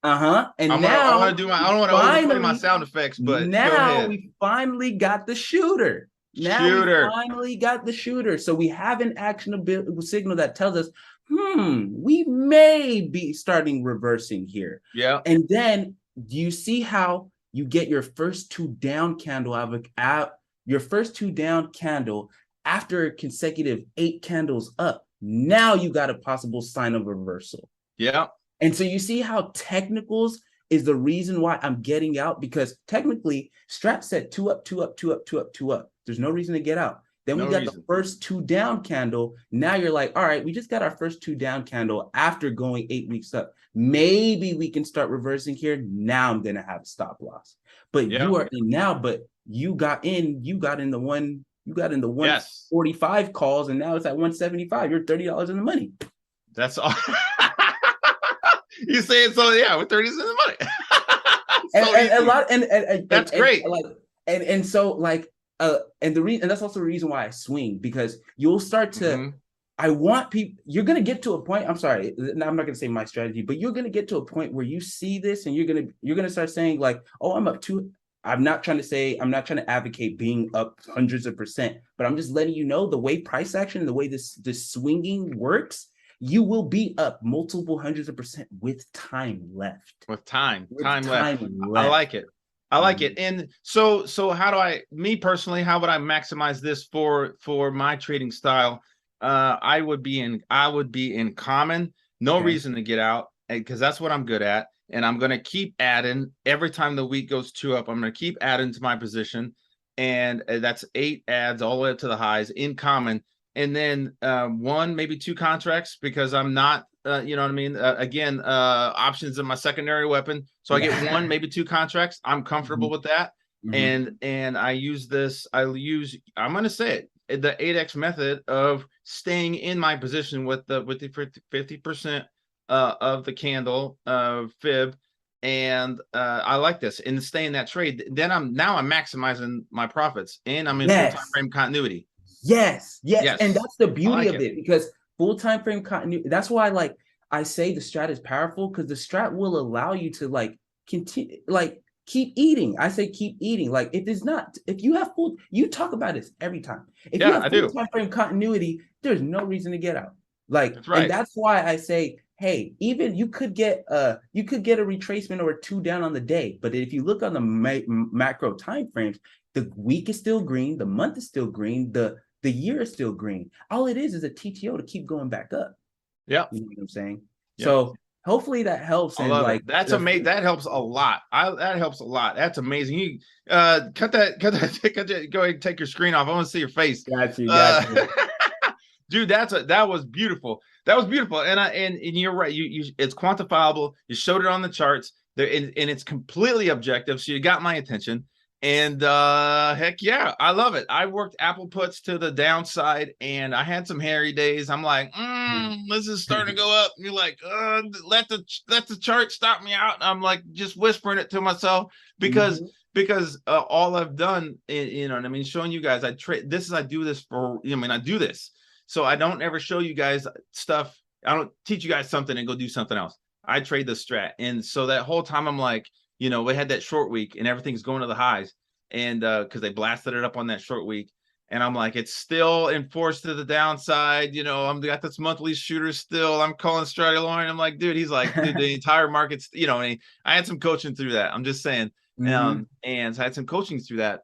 I don't want to overplay my sound effects, but now we finally got the shooter. We finally got the shooter. So we have an actionable signal that tells us we may be starting reversing here. Yeah. And then do you see how you get your first two down candle your first two down candle after consecutive 8 candles up? Now you got a possible sign of reversal. Yeah. And so you see how technicals is the reason why I'm getting out, because technically Strat said 2 up, 2 up, 2 up, 2 up, 2 up. There's no reason to get out. Then we got the first 2 down candle. Now you're like, all right, we just got our first 2 down candle after going 8 weeks up. Maybe we can start reversing here. Now I'm going to have a stop loss. But you are in now, but you got in the 145 calls, and now it's at 175. You're $30 in the money. That's all. You say it so, yeah, with 30 in the money. That's great. And the reason, and that's also the reason why I swing, because you'll start to I want people, you're going to get to a point, I'm sorry, I'm not going to say my strategy, but you're going to get to a point where you see this and you're going to start saying like, oh, I'm up to, I'm not trying to advocate being up hundreds of percent, but I'm just letting you know the way price action, the way this swinging works, you will be up multiple hundreds of percent with time left. With time left. I like it. I like it. And so how do me personally, how would I maximize this for my trading style? I would be in common, no reason to get out, because that's what I'm good at. And I'm going to keep adding every time the week goes 2 up. I'm going to keep adding to my position. And that's 8 adds all the way up to the highs in common. And then 1, maybe 2 contracts, because I'm not, you know what I mean? Again, options in my secondary weapon. So I get 1, maybe 2 contracts. I'm comfortable with that. And I use this, I'm going to say it, the Adex method of staying in my position with the 50% of the candle fib. And I like this, and stay in that trade. Then I'm maximizing my profits, and I'm in full time frame continuity. Yes. And that's the beauty of it, because full time frame continuity, that's why I say the strat is powerful, because the strat will allow you to continue, keep eating. I say keep eating. If you have you talk about this every time. If you have full time frame continuity, there's no reason to get out. That's right. And that's why I say, hey, even you could get a retracement or 2 down on the day, but if you look on the macro time frames, the week is still green, the month is still green, the year is still green. All it is a TTO to keep going back up. Yeah, you know what I'm saying. Yep. So hopefully that helps. And that's amazing. That helps a lot. That helps a lot. That's amazing. You cut that. Go ahead and take your screen off. I want to see your face. Got you. Dude, that was beautiful. That was beautiful. And you're right. You it's quantifiable. You showed it on the charts there, and it's completely objective. So you got my attention. And heck yeah, I love it. I worked Apple puts to the downside, and I had some hairy days. I'm like, this is starting to go up. And you're like, let the chart stop me out. I'm like just whispering it to myself, because all I've done, you know what I mean, showing you guys, I do this for, I do this. So I don't ever show you guys stuff. I don't teach you guys something and go do something else. I trade the strat. And so that whole time I'm like, we had that short week and everything's going to the highs, and because they blasted it up on that short week, and I'm like, it's still enforced to the downside. I'm got this monthly shooter still. I'm calling Strat Lauren. I'm like, dude, he's like, dude, the entire market's, I had some coaching through that. I'm just saying, and so I had some coaching through that.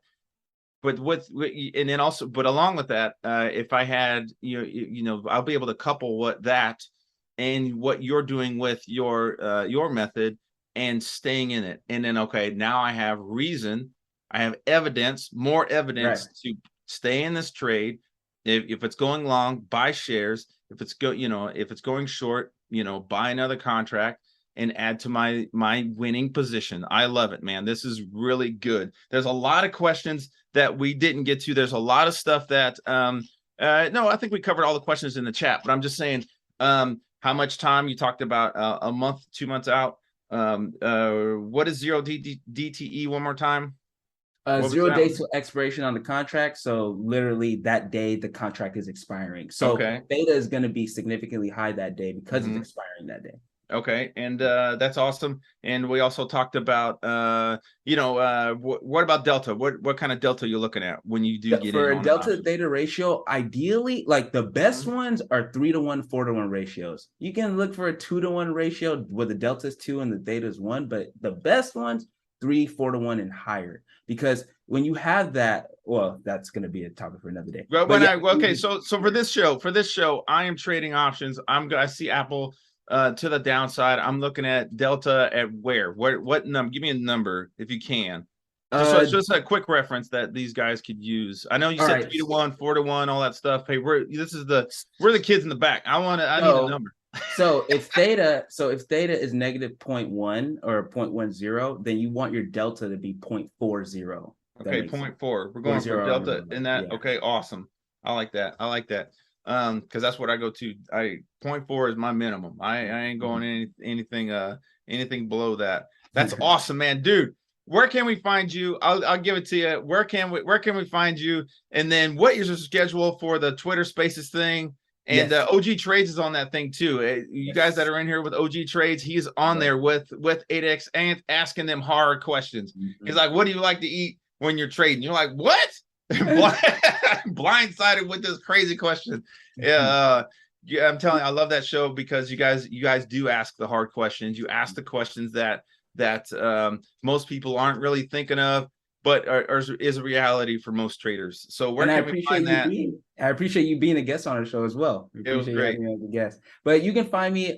But and then also, but along with that, if I had, I'll be able to couple that and what you're doing with your method, and staying in it. And then, okay, now I have evidence, more evidence to stay in this trade. If it's going long, buy shares. If it's going short, buy another contract and add to my winning position. I love it, man. This is really good. There's a lot of questions that we didn't get to. There's a lot of stuff that, no, I think we covered all the questions in the chat, but I'm just saying, how much time you talked about, a month, 2 months out. What is 0 DTE one more time? 0 days to expiration on the contract. So literally that day the contract is expiring. So beta is going to be significantly high that day because it's expiring that day. Okay, and that's awesome. And we also talked about what about delta? What kind of delta you're looking at when you do get For in a on delta theta ratio, ideally, like the best ones are 3-to-1, 4-to-1 ratios. You can look for a 2-to-1 ratio where the delta is 2 and the theta is 1, but the best ones 3, 4-to-1 and higher. Because when you have that, well, that's going to be a topic for another day. Well, so for this show, I am trading options. I see Apple to the downside. I'm looking at delta at what number? Give me a number if you can. Just a quick reference that these guys could use. I know you said 3-to-1, 4-to-1, all that stuff. Hey, we're the kids in the back. I need a number. So if theta is negative 0.1 or 0.10, then you want your delta to be 0.40. Okay, 0.4. We're going for delta in that. Yeah. Okay, awesome. I like that. Because that's what I go to. 0.4 is my minimum. I ain't going anything below that. That's awesome, man, dude. Where can we find you? I'll give it to you. Where can we find you? And then what is your schedule for the Twitter Spaces thing? And OG Trades is on that thing too. You guys that are in here with OG Trades, he's on there with Adex and asking them hard questions. He's like, "What do you like to eat when you're trading?" You're like, "What?" Blindsided with this crazy question. Yeah, I'm telling you, I love that show because you guys do ask the hard questions. You ask the questions that most people aren't really thinking of, but is a reality for most traders. So where can we find that? I appreciate you being a guest on our show as well. It was great. You as a guest. But you can find me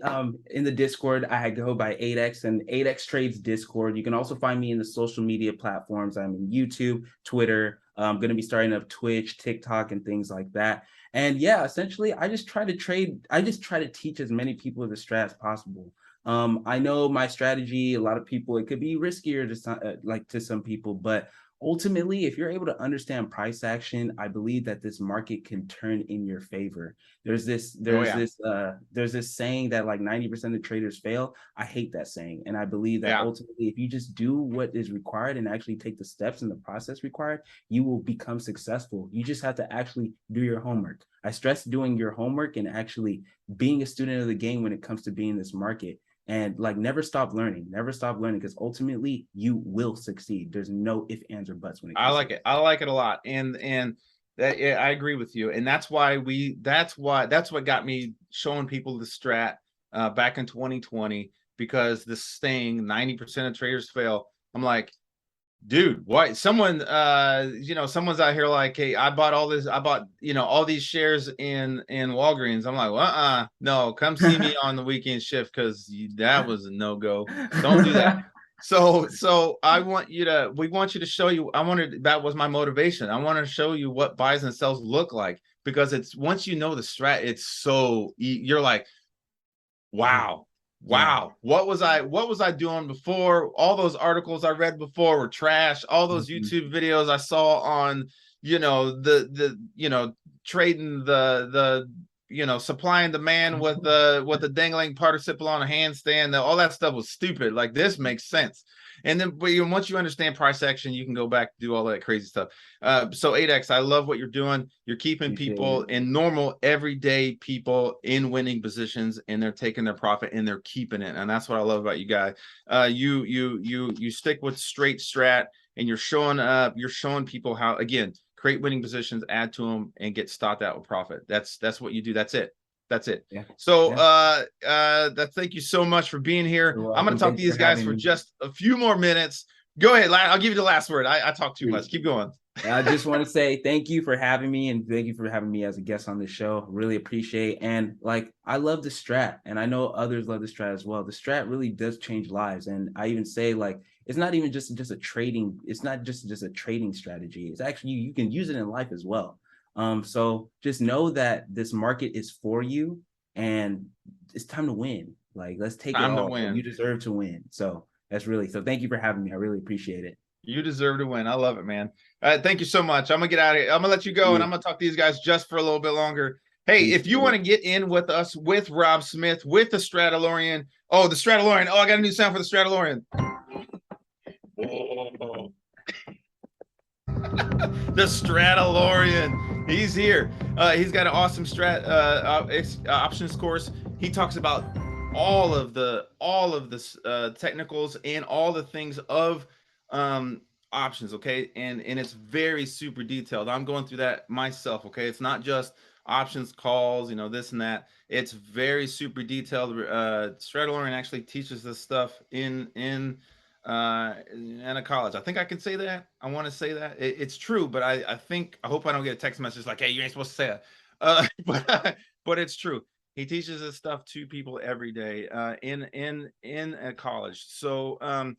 in the Discord. I go by Adex and AdexTrades Discord. You can also find me in the social media platforms. I'm in YouTube, Twitter. I'm going to be starting up Twitch, TikTok, and things like that. And yeah, essentially, I just try to trade. I just try to teach as many people the strat as possible. I know my strategy, a lot of people, it could be riskier to some people, but ultimately, if you're able to understand price action, I believe that this market can turn in your favor. There's this saying that like 90% of traders fail. I hate that saying. And I believe that ultimately, if you just do what is required and actually take the steps in the process required, you will become successful. You just have to actually do your homework. I stress doing your homework and actually being a student of the game when it comes to being in this market. And like never stop learning because ultimately you will succeed. There's no ifs, ands, or buts when it comes to it. I like it a lot. And that, I agree with you. And that's what got me showing people the strat back in 2020, because this saying 90% of traders fail. I'm like, dude, why? Someone's out here like, hey, I bought all these shares in Walgreens. I'm like, no, come see me on the weekend shift, because that was a no-go. Don't do that. So we want you to show you. That was my motivation. I want to show you what buys and sells look like, because it's once you know the strat, it's so you're like, wow. What was I doing before? All those articles I read before were trash. All those YouTube videos I saw on, trading the supply and demand with the dangling participle on a handstand, all that stuff was stupid. Like, this makes sense. And then, but once you understand price action, you can go back and do all that crazy stuff. So Adex, I love what you're doing. You're keeping people in normal, everyday people in winning positions, and they're taking their profit and they're keeping it. And that's what I love about you guys. You stick with straight strat, and you're showing people how, again, create winning positions, add to them, and get stopped out with profit. That's what you do. That's it. Yeah. So thank you so much for being here. I'm going to talk to these guys for just a few more minutes. Go ahead. I'll give you the last word. I talk too much. Keep going. I just want to say thank you for having me, and thank you for having me as a guest on this show. Really appreciate. And like, I love the strat, and I know others love the strat as well. The strat really does change lives. And I even say, like, it's not even just a trading. It's not just a trading strategy. It's actually, you can use it in life as well. So just know that this market is for you, and it's time to win. Like, let's take it all. You deserve to win. So thank you for having me. I really appreciate it. You deserve to win. I love it, man. Thank you so much. I'm gonna get out of here. I'm gonna let you go, and I'm gonna talk to these guys just for a little bit longer. Hey, if you want to get in with us, with Rob Smith, with the Stratolorian. Oh, the Stratolorian. Oh, I got a new sound for the Stratolorian. The Stratolorian. He's here. He's got an awesome options course. He talks about all of the technicals and all the things of options, okay? And it's very super detailed. I'm going through that myself, okay? It's not just options, calls, you know, this and that. It's very super detailed. Strat actually teaches this stuff in a college. I think I can say that. I want to say that it's true, but I think, I hope I don't get a text message like, hey, you ain't supposed to say that. But it's true. He teaches this stuff to people every day in a college. So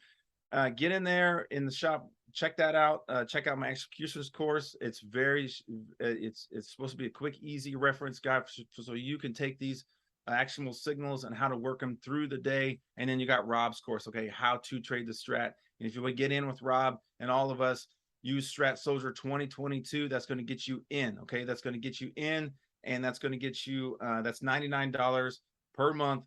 get in there in the shop, check that out. Check out my executions course. It's very it's supposed to be a quick, easy reference guide so you can take these actionable signals and how to work them through the day. And then you got Rob's course, okay, how to trade the strat. And if you would get in with Rob and all of us, use Strat Soldier 2022. That's going to get you in, okay? That's going to get you in, and that's going to get you that's $99 per month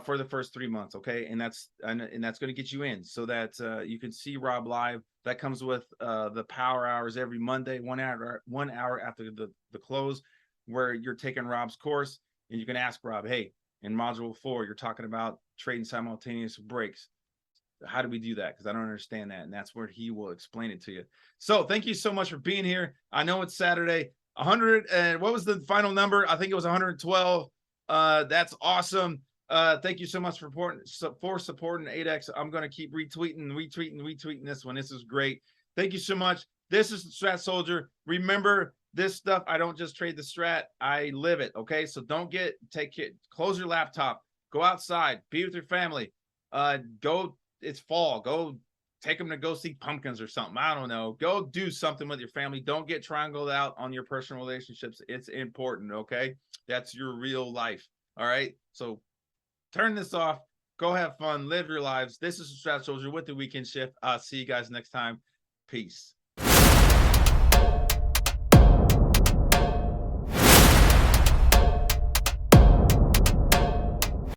for the first 3 months, okay? And that's going to get you in so that you can see Rob live. That comes with the power hours every Monday, 1 hour after the close, where you're taking Rob's course, and you can ask Rob, hey, in module 4, you're talking about trading simultaneous breaks. How do we do that? Because I don't understand that. And that's where he will explain it to you. So thank you so much for being here. I know it's Saturday. 100 and what was the final number? I think it was 112. That's awesome. Thank you so much for supporting Adex. I'm going to keep retweeting this one. This is great. Thank you so much. This is the Strat Soldier. Remember, this stuff, I don't just trade the strat, I live it. Okay, so don't close your laptop, go outside, be with your family, it's fall, go take them to go see pumpkins or something. I don't know, go do something with your family. Don't get triangled out on your personal relationships. It's important. Okay, that's your real life. All right, so turn this off, go have fun, live your lives. This is the Strat Soldier with the weekend shift. See you guys next time. Peace.